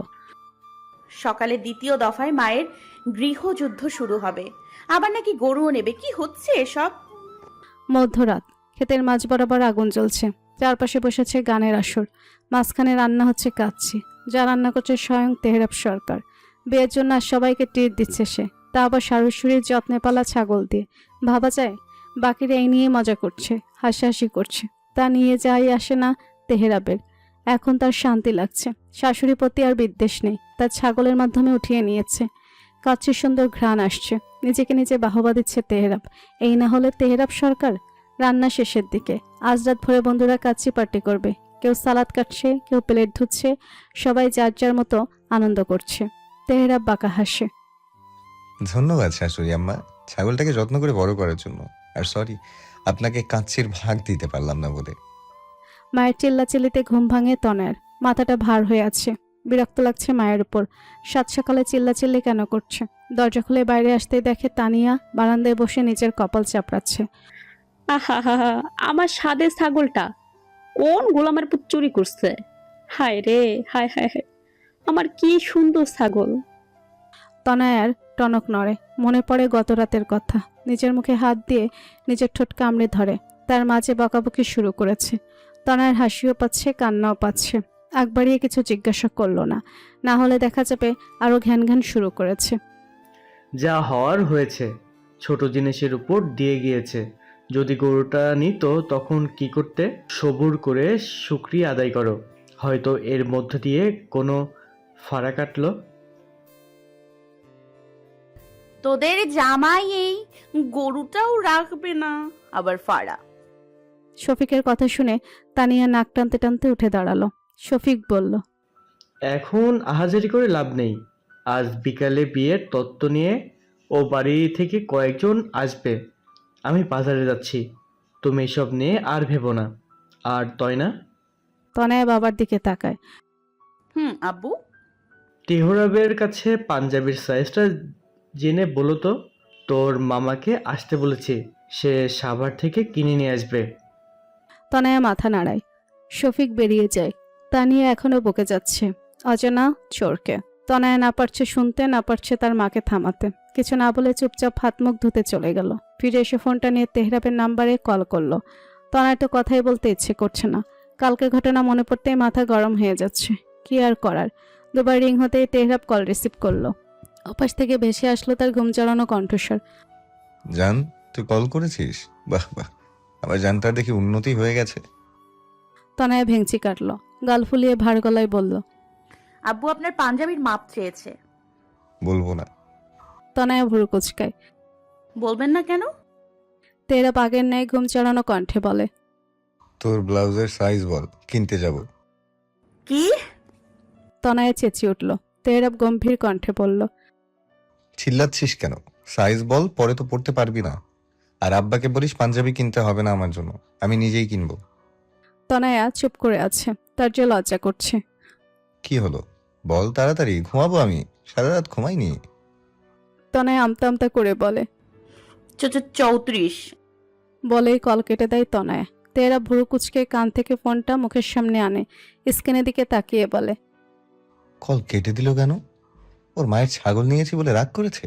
সকালে দ্বিতীয় দফায় মায়ের গৃহযুদ্ধ শুরু হবে, আবার নাকি গরুও নেবে। কি হচ্ছে এসব?
মধ্যরাত, ক্ষেতের মাঝ বরাবর আগুন জ্বলছে। চারপাশে বসেছে গানের আসর, মাঝখানে রান্না হচ্ছে কাচ্চি, যা রান্না করছে স্বয়ং তেহরাব সরকার। বিয়ের জন্য আর সবাইকে ট্রিট দিচ্ছে সে, তা আবার শাশুড়ির যত্নে পালা ছাগল দিয়ে। ভাবা যায় বাকিরা এই নিয়ে মজা করছে, হাসাহাসি করছে, তা নিয়ে যাই আসে না তেহরাবের। এখন তার শান্তি লাগছে, শাশুড়ির প্রতি আর বিদ্বেষ নেই, তার ছাগলের মাধ্যমে উঠিয়ে নিয়েছে। কাচ্চির সুন্দর ঘ্রাণ আসছে, নিজেকে নিজে বাহবা দিচ্ছে তেহরাব। এই না হলে তেহরাব সরকার। রান্না শেষের দিকে আজ রাত ভরে বন্ধুরা কাচ্চি পার্টি করবে। কেউ সালাদ কাটছে, কেউ প্লেট ধুচ্ছে, সবাই যার যার মতো আনন্দ করছে। তেহরাব বাঁকা হাসে।
ধন্যবাদ শাশুড়ি আম্মা, ছাগলটাকে যত্ন করে বড় করার জন্য। আর সরি, আপনাকে কাচ্চির ভাগ দিতে পারলাম না বলে।
মায়ের চিল্লাচিল্লিতে ঘুম ভাঙে তনয়ের, মাথাটা ভার হয়ে আছে, বিরক্ত লাগছে মায়ের উপর। সাত সকালে চিল্লাচিল্লি কেন করছে? দরজা খুলে বাইরে আসতেই দেখে তানিয়া বারান্দায় বসে নিজের কপাল চাপড়াচ্ছে।
আহা হা হা, আমার স্বাদের ছাগলটা কোন গোলামের পুত চুরি করছে? হায় রে, হায় হায় হায়, আমার কি সুন্দর ছাগল।
তনয়ার টনক নড়ে, মনে পড়ে গত রাতের কথা। নিজের মুখে হাত দিয়ে নিজের ঠোঁট কামড়ে ধরে, তার মাঝে বকাবকি শুরু করেছে। তনয়ার হাসিও পাচ্ছে, কান্নাও পাচ্ছে। আগ বাড়িয়ে কিছু জিজ্ঞাসা করলো না, না হলে দেখা যাবে আরো ঘ্যান ঘ্যান শুরু করেছে।
যা হওয়ার হয়েছে, ছোট জিনিসের উপর দিয়ে গিয়েছে। যদি গরুটা নিত তখন কি করতে? সবুর করে শুকরিয়া আদায় করো, হয়তো এর মধ্য দিয়ে কোনো ফাড়া কাটলো।
তোদের জামাই এই গরুটাও রাখবে না, আবার ফাড়া।
শফিকের কথা শুনে তানিয়া নাক টানতে টানতে উঠে দাঁড়ালো। শফিক বলল,
এখন আহাজারি করে লাভ নেই। আজ বিকালে বিয়ের তত্ত্ব নিয়ে ও বাড়ি থেকে কয়েকজন আসবে। আমি বাজারে যাচ্ছি, তুমি এসব নিয়ে আর ভেবো না। আর তয়না?
তনয়া বাবার দিকে তাকায়।
আব্বু।
টেহরাবের কাছে পাঞ্জাবির সাইজটা জেনে বলো তো। তোর মামাকে আসতে বলেছি, সে সাভার থেকে কিনে নিয়ে আসবে।
তনয়া মাথা নাড়ায়। শফিক বেরিয়ে যায়। তানিয়া এখনো বকে যাচ্ছে অজানা চোরকে। তনয়া না পারছে শুনতে, না পারছে তার মাকে থামাতে। কিছু না বলে চুপচাপ হাত মুখ ধুতে চলে গেল। ফিরে এসে ফোনটা নিয়ে তেহরাবের নাম্বারে কল করলো। তনয় তো কথাই বলতে ইচ্ছে করছে না। কালকে ঘটনা মনে পড়তেই মাথা গরম হয়ে যাচ্ছে। কি আর করার। দুবার রিং হতেই তেহরাব কল রিসিভ করলো। ওপাশ থেকে ভেসে আসলো তার ঘুম জড়ানো কণ্ঠস্বর।
জান, তুই কল করেছিস? বাহ বাহ, আমার জানটার দেখি উন্নতি হয়ে গেছে।
তনয়া ভেঙচি কাটলো, গাল ফুলিয়ে ভার গলায় বলল,
আব্বু আপনার পাঞ্জাবির মাপ চেয়েছে।
বলবো না।
তনয়া ভুরু কুচকায়।
বলবেন না কেন?
তেহরাব আগের ন্যায় ঘুম চড়ানো কণ্ঠে বলে,
তোর ব্লাউজের সাইজ বল, কিনতে যাব।
কি?
তনয়া চেঁচিয়ে উঠল। তেহরাব গম্ভীর কণ্ঠে বলল,
চিল্লাচ্ছিস কেন? সাইজ বল, পরে তো পড়তে পারবি না। আর আব্বাকে বলিস পাঞ্জাবি কিনতে হবে না আমার জন্য, আমি নিজেই কিনবো।
তনয়া চুপ করে আছে, তার যে লজ্জা করছে।
কি হলো বল তাড়াতাড়ি, ঘুমাবো আমি, সারা রাত ঘুমাইনি।
তনয়া আমতা আমতা করে বলে,
34।
বলেই কল কেটে দেয় তনয়া। তেহরাব ভুরু কুচকে কান থেকে ফোনটা মুখের সামনে আনে, স্ক্রিনের দিকে তাকিয়ে বলে,
কল কেটে দিল কেন? ওর মায়ের ছাগল নিয়েছি বলে রাগ করেছে?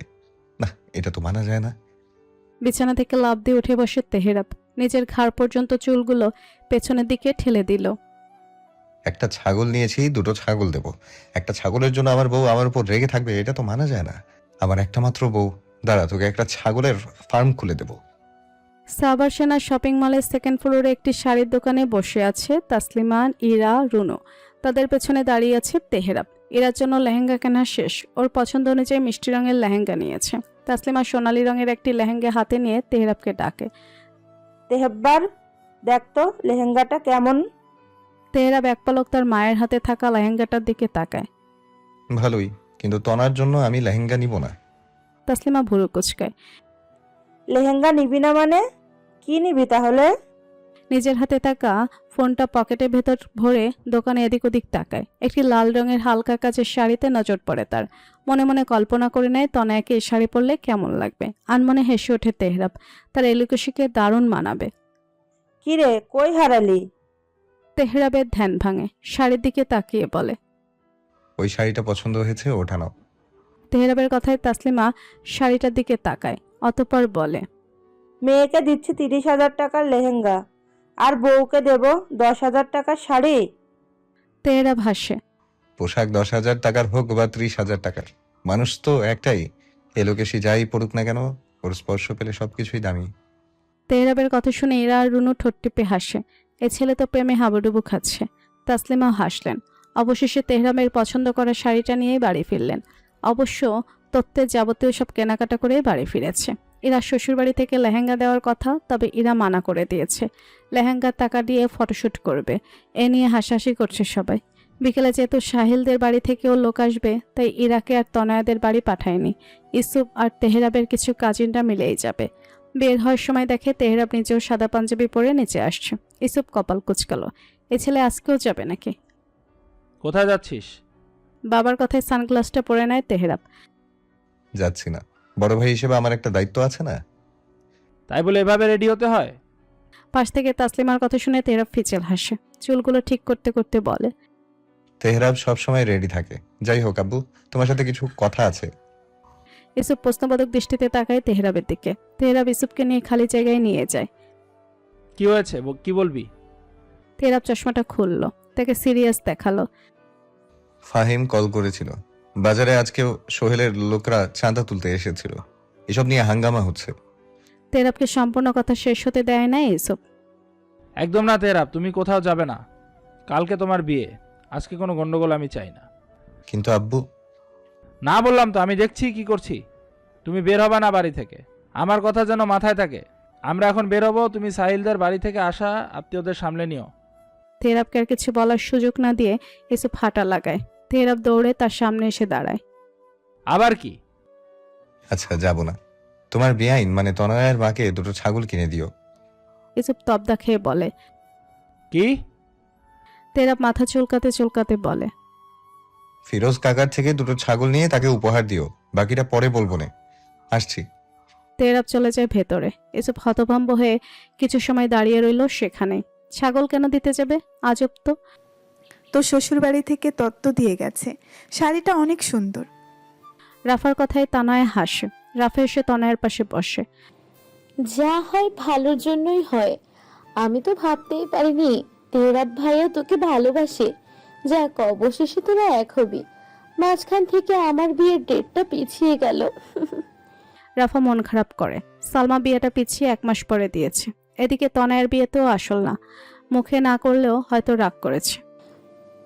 না, এটা তো মানা যায় না।
বিছানা থেকে লাফ দিয়ে উঠে বসে তেহরাব, নিজের ঘাড় পর্যন্ত চুলগুলো পেছনের দিকে ঠেলে দিল।
একটা ছাগল নিয়েছি, দুটো ছাগল দেব। একটা ছাগলের জন্য আমার বউ আমার উপর রেগে থাকবে? এটা তো মানা যায় না। আমার একটা মাত্র বউ, দাঁড়া, তোকে একটা ছাগলের ফার্ম খুলে দেব।
সাবার সেনা শপিং মলের সেকেন্ড ফ্লোরে একটি শাড়ির দোকানে বসে আছে তাসলিমান, ইরা, রুনু। তাদের পেছনে দাঁড়িয়ে আছে তেহরাব। ইরার জন্য লেহেঙ্গা কেনা শেষ, ওর পছন্দ অনুযায়ী মিষ্টি রঙের লেহেঙ্গা নিয়েছে। তাসলিমা সোনালী রঙের একটি লেহেঙ্গা হাতে নিয়ে তেহরাবকে ডাকে।
তেহব্বার, দেখ তো লেহেঙ্গাটা কেমন।
তেহরাব এক পলক তার মায়ের হাতে থাকা লেহেঙ্গাটার দিকে তাকায়।
ভালোই, কিন্তু তনার জন্য আমি লেহেঙ্গা নিব না।
তাসলিমা ভুরু কুচকায়।
লেহেঙ্গা নিবি না মানে? কি নিবি তাহলে?
নিজের হাতে থাকা ফোনটা পকেটের ভেতর ভরে দোকানে এদিক ওদিক তাকায়। একটি লাল রঙের হালকা কাচের শাড়িতে নজর পড়ে তার। মনে মনে কল্পনা করে নেয় তনয়াকে এই শাড়ি পরলে কেমন লাগবে। আনমনে হেসে ওঠে তেহরাব, তার এলিকুশিকে দারুণ মানাবে।
কিরে, কই হারালি?
তেহরাবের ধ্যান ভাঙে, শাড়ির দিকে তাকিয়ে বলে,
ওই শাড়িটা পছন্দ হয়েছে, ওঠা নাও।
তেহরাবের কথায় তাসলিমা শাড়িটার দিকে তাকায়, অতঃপর বলে,
মেয়েকে দিচ্ছি 30,000 টাকার লেহেঙ্গা, আর বউকে দেব 10,000 টাকার শাড়ি।
তেহরাব হাসে।
পোশাক 10,000 টাকার হোক বা 30,000 টাকার, মানুষ তো একটাই। এলোকেশি যাই পড়ুক না কেন, ওর স্পর্শ পেলে সবকিছুই দামি।
তেহরাবের কথা শুনে ইরা আর রুনু ঠোঁট টিপে হাসে। এ ছেলে তো প্রেমে হাবুডুবু খাচ্ছে। তাসলিমাও হাসলেন। অবশেষে তেহরামের পছন্দ করা শাড়িটা নিয়েই বাড়ি ফিরলেন। অবশ্য তত্ত্বের যাবতীয় সব কেনাকাটা করে বাড়ি ফিরেছে। ইরা শ্বশুরবাড়ি থেকে লেহেঙ্গা দেওয়ার কথা, তবে ইরা মানা করে দিয়েছে। লেহেঙ্গার টাকা দিয়ে ফটোশ্যুট করবে, এ নিয়ে হাসাহাসি করছে সবাই। বিকেলে যেহেতু সাহিলদের বাড়ি থেকেও লোক আসবে, তাই ইরাকে আর তনয়াদের বাড়ি পাঠায়নি। ইসুফ আর তেহরাবের কিছু কাজিনরা মিলেই যাবে। বের হওয়ার সময় দেখে তেহরাব নিজেও সাদা পাঞ্জাবি পরে নিচে আসছে। ইসুফ কপাল কুচকালো। এ ছেলে আজকেও যাবে নাকি?
কোথায় যাচ্ছিস?
বাবার কথায় সানগ্লাসটা পরে নেয় তেহরাব।
যাচ্ছি না, বড় ভাই হিসেবে আমার একটা দায়িত্ব আছে না?
তাই বলে এভাবে রেডি হতে হয়?
পাশ থেকে তাসলিমার কথা শুনে তেহরাব ফিচেল হাসে। চুলগুলো ঠিক করতে করতে বলে,
তেহরাব সবসময় রেডি থাকে। যাই হোক আব্বু, তোমার সাথে কিছু কথা আছে।
ইসুফ প্রশ্নবোধক দৃষ্টিতে তাকায় তেহরাবের দিকে। তেহরাব ইসুফকে নিয়ে খালি জায়গায় নিয়ে যায়।
কি হয়েছে, কি বলবি?
তেহরাব চশমাটা খুললো, তাকে সিরিয়াস দেখালো।
ফাহিম কল করেছিল। বাজারে আজকেও সোহেলের লোকরা চাঁদা তুলতে এসেছিল। এসব নিয়ে হাঙ্গামা হচ্ছে।
তেহরাবকে সম্পূর্ণ কথা শেষ হতে দেয় না ইসুফ।
একদম না তেহরাব, তুমি কোথাও যাবে না। কালকে তোমার বিয়ে, আজকে কোনো গন্ডগোল আমি চাই না।
কিন্তু আব্বু,
না বললাম তো, আমি দেখছি কি করছি। তুমি বের হবে না বাড়ি থেকে, আমার কথা যেন মাথায় থাকে। আমরা এখন বের হবো, তুমি সাহিলদের বাড়ি থেকে আসা আত্মীয়দের সামলে নিও।
তেহরাবকে আর কিছু বলার সুযোগ না দিয়ে ইসুফ হাঁটা লাগায়। তেহরাব দৌড়ে তার সামনে এসে দাঁড়ায়।
আবার কি?
আচ্ছা যাব না। তোমার বেআইন মানে তনয়ের মাকে দুটো ছাগল কিনে দিও।
ইসুফ তবদা খেয়ে বলে।
কি?
তেহরাব মাথা চুলকাতে চুলকাতে বলে,
ফিরোজ কাকার থেকে দুটো ছাগল নিয়ে তাকে উপহার দিও, বাকিটা পরে বলবো না। আসছি।
তেহরাব চলে যায় ভেতরে। ইসুফ হতভম্ব হয়ে কিছু সময় দাঁড়িয়ে রইল সেখানে। ছাগল কেন দিতে যাবে? আজব তো।
তো শ্বশুরবাড়ি থেকে তত্ত্ব দিয়ে গেছে, শাড়িটা অনেক সুন্দর।
রাফার কথায় তানয়া হাসে। রাফা এসে তনয়ের পাশে বসে।
যা হয় ভালোর জন্যই হয়। আমি তো ভাবতেই পারিনি তেহরাব ভাইয়া তোকে ভালোবাসে। যাক, অবশেষে তোরা এক হবি। মাঝখান থেকে আমার বিয়ের ডেটটা পিছিয়ে গেল।
রাফা মন খারাপ করে। সালমা বিয়েটা পিছিয়ে 1 মাস পরে দিয়েছে। এদিকে তনয়ের বিয়েতেও আসল না, মুখে না করলেও হয়তো রাগ করেছে।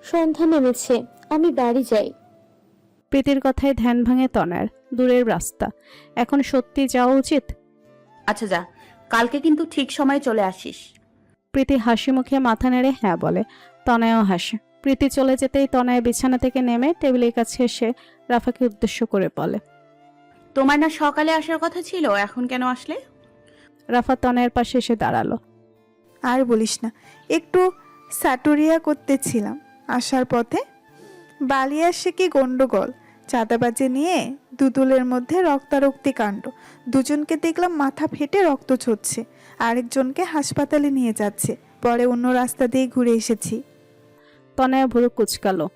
সন্ধ্যা নেমেছে, আমি বাড়ি যাই।
প্রীতির কথায় ধ্যান ভাঙে তনয়ের। দূরের রাস্তা, এখন সত্যি যাওয়া উচিত।
আচ্ছা যা, কালকে কিন্তু ঠিক সময়ে চলে আসিস।
প্রীতি হাসি মুখে মাথা নেড়ে হ্যাঁ বলে। তনয়ও হাসে। প্রীতি চলে যেতেই তনয় বিছানা থেকে নেমে টেবিলের কাছে এসে রাফাকে উদ্দেশ্য করে বলে,
তোমার না সকালে আসার কথা ছিল, এখন কেন আসলে?
রাফা তনয়ের পাশে এসে দাঁড়ালো।
আর বলিস না, একটু সাটুরিয়া করতেছিলাম আসার পথে। বালিয়াসে কি গন্ডগোল, চাঁদাবাজি নিয়ে দুদুলের মধ্যে রক্তারক্তি কাণ্ড। দুজনকে দেখলাম মাথা ফেটে রক্ত ঝরছে, আরেকজনকে হাসপাতালে নিয়ে যাচ্ছে। পরে অন্য রাস্তা দিয়ে ঘুরে এসেছি।
তনয়া ভুরু কুচকালো।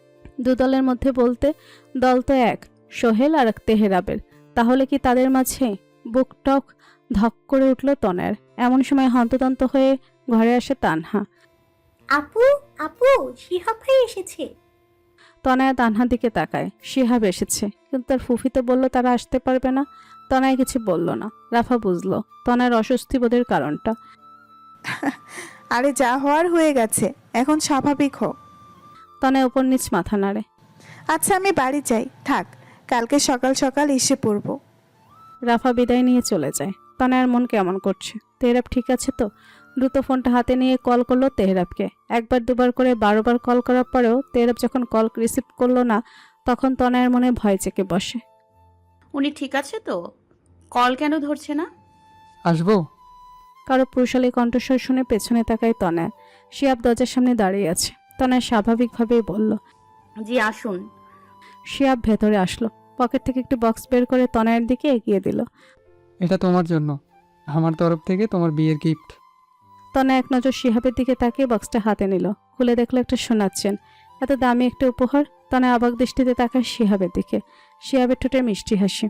দুদলের মধ্যে বলতে দল তো এক, সোহেল আর তেহরাবের। তাহলে কি তাদের মাঝে? বুক টক ধক করে উঠল তনয়ের। এমন সময় হন্তদন্ত হয়ে ঘরে আসে তানহা।
আপু, আপু, শিহাব ভাই এসেছে।
তনয়া তানহার দিকে তাকায়। শিহাব এসেছে, কিন্তু তার ফুফি তো বলল তারা আসতে পারবে না। তনয় কিছু বলল না। রাফা বুঝলো তনয়ের অস্বস্তি বোধের কারণটা।
আরে যা হওয়ার হয়ে গেছে, এখন স্বাভাবিক হ।
তনয় উপর নিচ মাথা নাড়ে।
আচ্ছা আমি বাড়ি যাই, থাক, কালকে সকাল সকাল এসে পড়বো।
রাফা বিদায় নিয়ে চলে যায়। তনয়ার মন কেমন করছে। তেহরাব ঠিক আছে তো? দ্রুত ফোনটা হাতে নিয়ে কল করলো তেহরাবকে। 1বার 2বার করে 12 বার কল করার পরেও তেহরাব যখন কল রিসিভ করলো না, তখন তনয়ের মনে ভয় চেকে বসে।
উনি ঠিক আছে তো? কল কেন ধরছে না?
আসবো?
কারো পুরুষালী কণ্ঠস্বর শুনে পেছনে তাকায় তনয়। শিহাব দরজার সামনে দাঁড়িয়ে আছে। তনয় স্বাভাবিকভাবেই বলল,
জি আসুন।
শিহাব ভেতরে আসলো। পকেট থেকে একটি বক্স বের করে তনয়ের দিকে এগিয়ে দিল।
এটা তোমার জন্য, আমার তরফ থেকে তোমার বিয়ের গিফট।
তনয় এক নজর শিহাবের দিকে তাকিয়ে বক্সটা হাতে নিল। খুলে দেখলো একটা সোনার চেন। এত দামি একটা উপহার। তনয় অবাক দৃষ্টিতে তাকায় শিহাবের দিকে। শিহাবের ঠোঁটে মিষ্টি হাসি।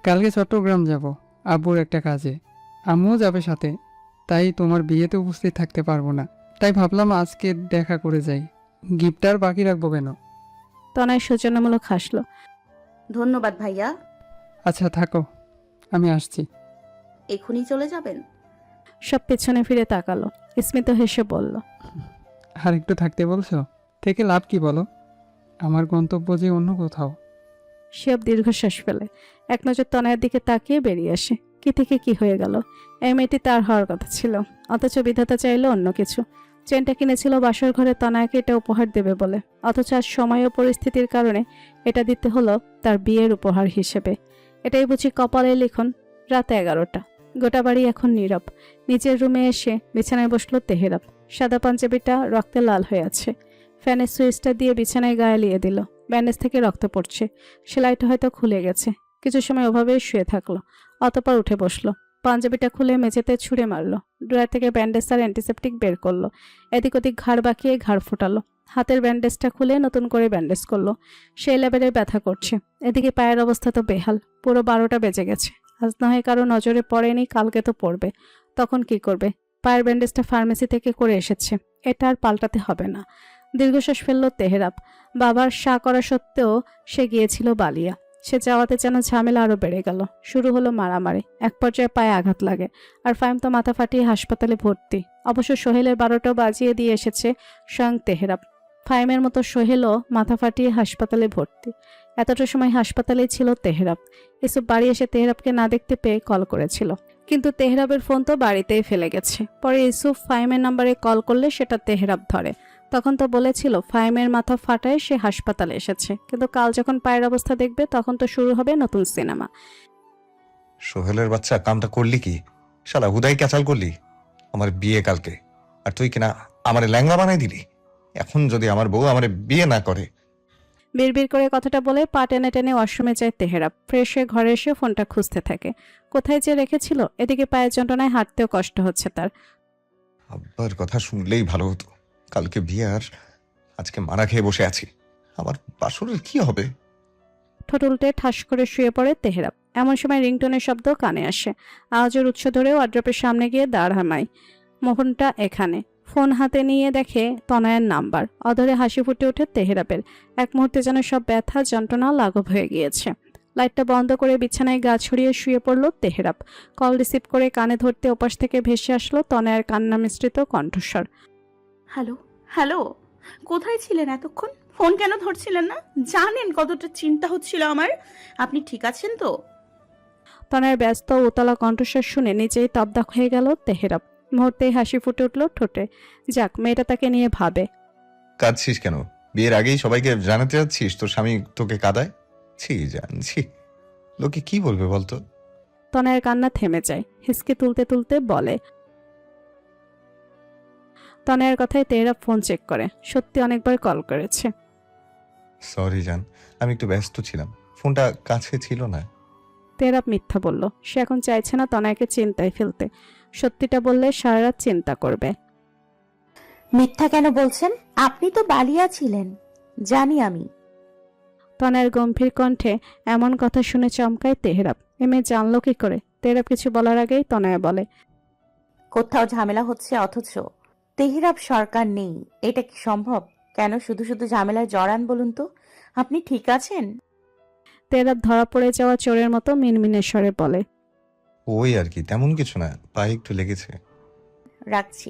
কালকে চট্টগ্রাম যাব আব্বুর একটা কাজে, আম্মুও যাবে সাথে। তাই তোমার বিয়েতে উপস্থিত থাকতে পারবো না। তাই ভাবলাম আজকে দেখা করে যাই। গিফট আর বাকি রাখবো কেন?
তনয় সূচনামূলক হাসলো।
ধন্যবাদ ভাইয়া।
আচ্ছা থাকো, আমি আসছি।
এখনই চলে যাবেন?
সব পেছনে ফিরে তাকালো, স্মিত হেসে বলল,
আর একটু থাকতে বলছো? থেকে লাভ কি বলো? আমার গন্তব্য যে অন্য কোথাও।
শিহাব দীর্ঘশ্বাস ফেলে এক নজর তনয়ের দিকে তাকিয়ে বেরিয়ে আসে। কি থেকে কি হয়ে গেল? এই মেয়েটি তার হওয়ার কথা ছিল, অথচ বিধাতা চাইলো অন্য কিছু। চেনটা কিনেছিল বাসর ঘরে তনয়কে এটা উপহার দেবে বলে, অথচ আজ সময় ও পরিস্থিতির কারণে এটা দিতে হলো তার বিয়ের উপহার হিসেবে। এটাই বুঝি কপালে লিখন। রাত 11টা, গোটা বাড়ি এখন নীরব। নিচের রুমে এসে বিছানায় বসলো তেহরাব। সাদা পাঞ্জাবিটা রক্তে লাল হয়ে আছে। ফ্যানের সুইচটা দিয়ে বিছানায় গায়ে লিয়ে দিল। ব্যান্ডেজ থেকে রক্ত পড়ছে, সেলাইটা হয়তো খুলে গেছে। কিছু সময় ওভাবেই শুয়ে থাকলো, অতঃপর উঠে বসলো। পাঞ্জাবিটা খুলে মেঝেতে ছুঁড়ে মারলো। ড্রয়ার থেকে ব্যান্ডেজ আর অ্যান্টিসেপটিক বের করলো। এদিক ওদিক ঘাড় বাঁকিয়ে ঘাড় ফোটালো। হাতের ব্যান্ডেজটা খুলে নতুন করে ব্যান্ডেজ করলো। সেই লেভেলের ব্যথা করছে। এদিকে পায়ের অবস্থা তো বেহাল, পুরো 12টা বেজে গেছে। আজ না হয় কারো নজরে পড়েনি, কালকে তো পড়বে। তখন কি করবে? পায়ের ব্যান্ডেজটা ফার্মেসি থেকে করে এসেছে, এটা আর পাল্টাতে হবে না। দীর্ঘশ্বাস ফেলল তেহরাব। বাবার সা করা সত্ত্বেও সে গিয়েছিল বালিয়া। সে যাওয়াতে যেন ঝামেলা আরো বেড়ে গেল। শুরু হলো মারামারি, এক পর্যায়ে পায়ে আঘাত লাগে। আর ফাইম তো মাথা ফাটিয়ে হাসপাতালে ভর্তি। অবশ্য সোহেলের 12টাও বাজিয়ে দিয়ে এসেছে স্বয়ং তেহরাব। ফাইমের মতো সোহেলও মাথা ফাটিয়ে হাসপাতালে ভর্তি। এতটা সময় হাসপাতালেই ছিল তেহরাব। ইসুফ বাড়ি এসে তেহরাবকে না দেখতে পেয়ে কল করেছিল, কিন্তু তেহরাবের ফোন তো বাড়িতেই ফেলে গেছে। পরে ইসুফ ফাইমের নাম্বারে কল করলে সেটা তেহরাব ধরে। তখন তো বলেছিল ফাইমের মাথা ফাটায় সে হাসপাতালে এসেছে, কিন্তু কাল যখন পায়ের অবস্থা দেখবে তখন তো শুরু হবে নতুন সিনেমা।
সোহেলের বাচ্চা, কামটা করলি কি? শালা হুদাই ক্যাচাল করলি। আমার বিয়ে কালকে, আর তুই কিনা আমারে ল্যাংড়া বানাই দিলি। এখন যদি আমার বউ আমারে বিয়ে না করে।
বিড়বিড় করে কথাটা বলে পা টেনে টেনে ওয়াশরুমে যায় তেহরাব। ফ্রেশ হয়ে ঘরে এসে ফোনটা খুঁজতে থাকে, কোথায় যে রেখেছিল। এদিকে পায়ের যন্ত্রণায় হাঁটতেও কষ্ট হচ্ছে তার।
আব্বার কথা শুনলেই ভালো হতো। কালকে বিয়ে আর আজকে মারা খেয়ে বসে আছি। আমার বাসরের কি হবে?
ঠোঁট উল্টে ঠাস করে শুয়ে পড়ে তেহরাব। এমন সময় রিংটোনের শব্দ কানে আসে। আওয়াজের উৎস ধরে ওয়ার্ড্রপের সামনে গিয়ে দাঁড় হামায়। মোহনটা এখানে। ফোন হাতে নিয়ে দেখে তনয়ের নাম্বার। অধরে হাসি ফুটে ওঠে তেহরাবের। এক মুহূর্তে যেন সব ব্যথা যন্ত্রণা লাঘব হয়ে গিয়েছে। লাইটটা বন্ধ করে বিছানায় গা ছড়িয়ে শুয়ে পড়ল তেহরাব। কল রিসিভ করে কানে ধরতে ওপাশ থেকে ভেসে আসলো তনয়ের কান্না মিশ্রিত কণ্ঠস্বর।
হ্যালো হ্যালো, কোথায় ছিলেন এতক্ষণ? ফোন কেন ধরছিলেন না? জানেন কতটা চিন্তা হচ্ছিল আমার। আপনি ঠিক আছেন তো?
তনয়ের ব্যস্ত উতলা কণ্ঠস্বর শুনে নিজেই তবদাক হয়ে গেল তেহরাব। মুহূর্তেই হাসি ফুটে উঠল ঠোঁটে। যাক, মেয়েটা তাকে নিয়ে ভাবে।
কাঁদছিস কেন? বিয়ের আগেই সবাইকে জানাতে যাচ্ছিস তোর স্বামী তোকে কাঁদায়? ছি জানছি, লোকে কি বলবে বলতো?
তনয়ের কান্না থেমে যায়। হিসকে তুলতে তুলতে বলে। তনয়ের কথায় তেহরাব ফোন চেক করে। সত্যি অনেকবার কল করেছে।
সরি জান, আমি একটু ব্যস্ত ছিলাম, ফোনটা কাছে ছিল না।
তেহরাব মিথ্যা বলল। সে এখন চাইছে না তনয়কে চিন্তায় ফেলতে। সত্যিটা বললে সারা রাত চিন্তা করবে।
মিথ্যা কেন বলছেন? আপনি তো বালিয়া ছিলেন, জানি আমি।
তনয়ের গম্ভীর কণ্ঠে এমন কথা শুনে চমকায় তেহরাব। এ মেয়ে জানলো কি করে? তেহরাব কিছু বলার আগেই তনয় বলে,
কোথাও ঝামেলা হচ্ছে অথচ তেহরাব সরকার নেই, এটা কি সম্ভব? কেন শুধু শুধু ঝামেলায় জড়ান বলুন তো? আপনি ঠিক আছেন?
তেহরাব ধরা পড়ে যাওয়া চোরের মতো মিনমিনে স্বরে বলে,
ওই আর কি, তেমন কিছু না, পায়ে একটু লেগেছে।
রাখছি।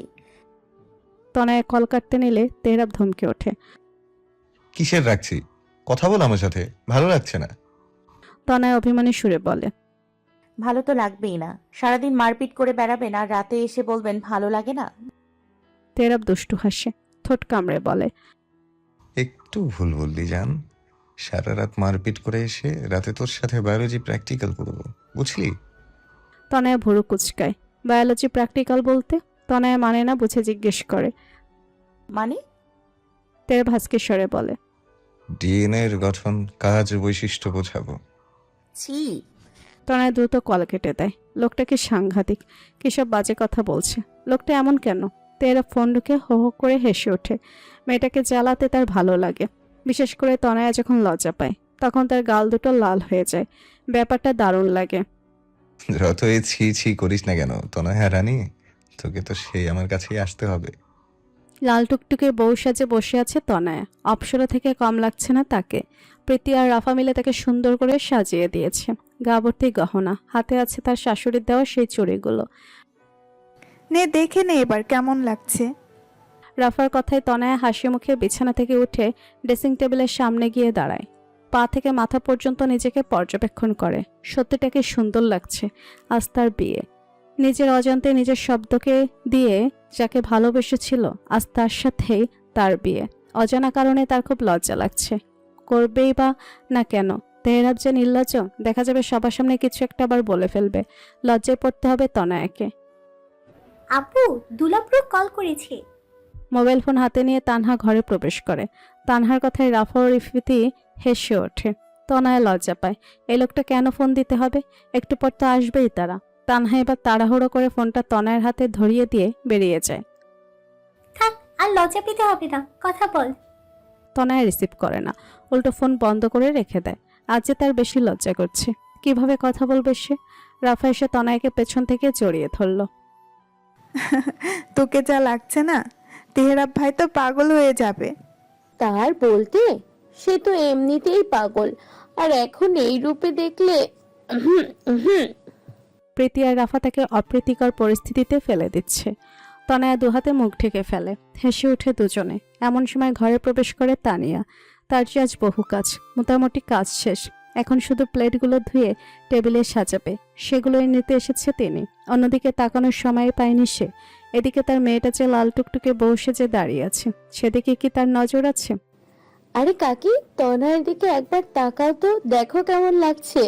তনয় কল কাটতে নিলে তেহরাব ধমকে ওঠে।
কিসের রাখছি? কথা বল আমার সাথে, ভালো লাগছে না।
তনয় অভিমানী সুরে বলে,
ভালো তো লাগবেই না। সারাদিন মারপিট করে বেড়াবেন আর রাতে এসে বলবেন ভালো লাগে না।
তেহরাব দুষ্টু হাসে, ঠোঁট কামড়ে বলে,
একটু ভুল বললি জান। সারা রাত মারপিট করে এসে রাতে তোর সাথে বায়োলজি প্র্যাকটিক্যাল করবো, বুঝলি?
তনয় ভুরু কুচকায়। বায়োলজি প্র্যাকটিক্যাল বলতে? তনয় মানে না বুঝে জিজ্ঞেস করে।
মানে?
তেহরাব হাসকে স্বরে বলে,
ডিএনএ এর গঠন, কাজ, বৈশিষ্ট্য বোঝাবো।
ছি।
তনয় দ্রুত কল কেটে দেয়। লোকটা কি সাংঘাতিক, কিসব বাজে কথা বলছে। লোকটা এমন কেন? তেহরাব ফোন ঢুকে হো হো করে হেসে ওঠে। মেয়েটাকে জ্বালাতে তার ভালো লাগে। বিশেষ করে তনয়া যখন লজ্জা পায়, তখন তার গাল দুটো লাল হয়ে যায়। ব্যাপারটা দারুণ লাগে।
যতই ছি ছি করিস না কেন তনয়া রানী, তোকে তো সেই আমার কাছেই আসতে হবে।
লাল টুকটুকে বউ সাজে বসে আছে তনয়া। অপসরা থেকে কম লাগছে না তাকে। প্রীতি আর রাফা মিলে তাকে সুন্দর করে সাজিয়ে দিয়েছে। গা ভর্তি গহনা, হাতে আছে তার শাশুড়ির দেওয়া সেই চুড়িগুলো।
নে দেখে নে এবার কেমন লাগছে।
রাফার কথায় তনয়া হাসি মুখে বিছানা থেকে উঠে ড্রেসিং টেবিলের সামনে গিয়ে দাঁড়ায়। পা থেকে মাথা পর্যন্ত নিজেকে পর্যবেক্ষণ করে। সত্যিটাকে সুন্দর লাগছে। আজ তার বিয়ে। নিজের অজান্তে নিজের শব্দকে দিয়ে যাকে ভালোবেসেছিল, আজ তার সাথেই তার বিয়ে। অজানা কারণে তার খুব লজ্জা লাগছে। করবেই বা না কেন? তেহরাব যে নির্লজ্জ, দেখা যাবে সবার সামনে কিছু একটা আবার বলে ফেলবে। লজ্জায় পড়তে হবে তনয়াকে।
আপু, দুলাপ্রু কল করেছে।
মোবাইল ফোন হাতে নিয়ে তানহা ঘরে প্রবেশ করে। তানহার কথায় রাফা ও রিফিতি হেসে ওঠে। তনয়া লজ্জা পায়। এই লোকটা কেন ফোন দিতে হবে? একটু পর তো আসবেই তারা। তানহা এবার তাড়াহুড়ো করে ফোনটা তনয়ের হাতে ধরিয়ে দিয়ে বেরিয়ে যায়।
থাক, আর লজ্জা পেতে হবে না, কথা বল।
তনয়া রিসিভ করে না, উল্টো ফোন বন্ধ করে রেখে দেয়। আজ যে তার বেশি লজ্জা করছে। কিভাবে কথা বলবে সে? রাফা এসে তনয়াকে পেছন থেকে জড়িয়ে ধরল।
তোকে যা লাগছে না, তেহরাব ভাই তো পাগল হয়ে যাবে।
তার বলতে, সে তো এমনিতেই পাগল, আর এখন এই রূপে দেখলে
প্রীতি আর রাফা তাকে অপ্রীতিকর পরিস্থিতিতে ফেলে দিচ্ছে। তনয়া দুহাতে মুখ ঢেকে ফেলে। হেসে উঠে দুজনে। এমন সময় ঘরে প্রবেশ করে তানিয়া। তার যে আজ বহু কাজ, মোটামুটি কাজ শেষ। এখন শুধু প্লেটগুলো ধুয়ে টেবিলে সাজাবে, সেগুলোই নিতে এসেছে তিনি। অন্যদিকে তাকানোর সময় পায়নি সে। এদিকে তার মেয়েটা যে লাল টুকটুকে বউ সেজে দাঁড়িয়ে আছে, সেদিকে কি তার নজর আছে?
আরে কাকি, তনয়ের দিকে একবার তাকাও তো, দেখো কেমন লাগছে।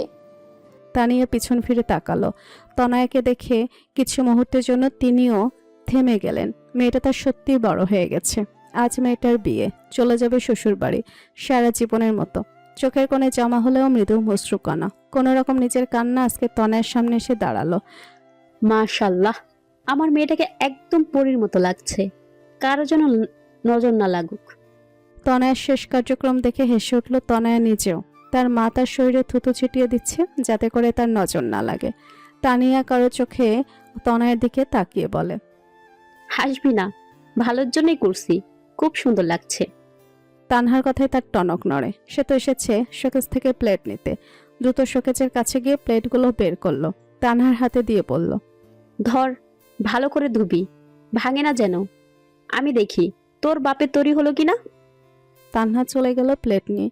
তানিয়া পিছন ফিরে তাকালো। তনয়াকে দেখে কিছু মুহূর্তের জন্য তিনিও থেমে গেলেন। মেয়েটা তার সত্যিই বড় হয়ে গেছে। আজ মেয়েটার বিয়ে, চলে যাবে শ্বশুর বাড়ি সারা জীবনের মতো। চোখের কোণে জমা হলেও মৃদু অশ্রুকণা। কোনো রকম নিজের কান্না আজকে তনয়ের সামনে এসে দাঁড়ালো।
মাশাল্লাহ, আমার মেয়েটাকে একদম পরীর মতো লাগছে। কারো যেন নজর না লাগুক।
তনয়ের শেষ কার্যক্রম দেখে হেসে উঠল তনয়া নিজেও। তার মা তার শরীরে থুতু ছিটিয়ে দিচ্ছে যাতে করে তার নজর না লাগে। তানিয়া কারো চোখে তনয়ের দিকে তাকিয়ে বলে,
হাসবি না, ভালোর জন্যই করছি, খুব সুন্দর লাগছে।
তানহার কথায় তার টনক নড়ে। সে তো এসেছে শোকেস থেকে প্লেট নিতে। দ্রুত শোকেজের কাছে গিয়ে প্লেটগুলো বের করলো। তানহার হাতে দিয়ে বলল,
ধর, ভালো করে ধুবি, ভাঙে না যেন। আমি দেখি তোর বাপের তৈরি হলো কিনা।
তানহা চলে গেল প্লেট নিয়ে।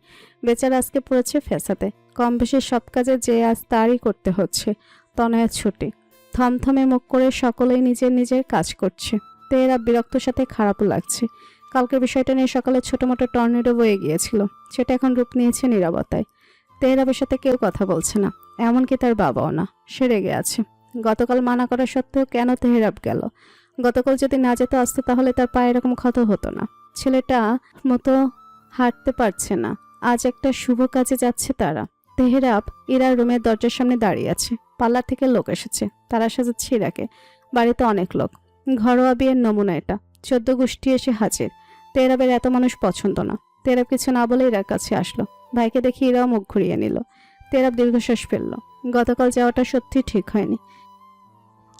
বেচারা আজকে পড়েছে ফেসাতে। কম বেশি সব কাজে যে আজ তারই করতে হচ্ছে। তনয়া ছুটি। থমথমে মুখ করে সকলেই নিজের নিজের কাজ করছে। তেরা বিরক্তর সাথে খারাপও লাগছে। কালকের বিষয়টা নিয়ে সকালে ছোট মোটো টর্নেডো বয়ে গিয়েছিল, সেটা এখন রূপ নিয়েছে নীরবতায়। তেহরাবের সাথে কেউ কথা বলছে না, এমনকি তার বাবাও না। সে রেগে আছে। গতকাল মানা করা সত্ত্বেও কেন তেহরাব গেল? গতকাল যদি না যেতে আসতো তাহলে তার পায়ে এরকম ক্ষত হতো না। ছেলেটা মতো হাঁটতে পারছে না। আজ একটা শুভ কাজে যাচ্ছে তারা। তেহরাব ইরার রুমের দরজার সামনে দাঁড়িয়ে আছে। পার্লার থেকে লোক এসেছে, তারা সাজাচ্ছে ইরাকে। বাড়িতে অনেক লোক। ঘরোয়া বিয়ের নমুনা এটা। 14 গোষ্ঠী এসে হাজির। তেহরাবের এত মানুষ পছন্দ না। তেহরাব কিছু না বলে ইরার কাছে আসলো। ভাইকে দেখে ইরাও মুখ ঘুরিয়ে নিল। তেহরাব দীর্ঘশ্বাস ফেলল। গতকাল যাওয়াটা সত্যি ঠিক হয়নি।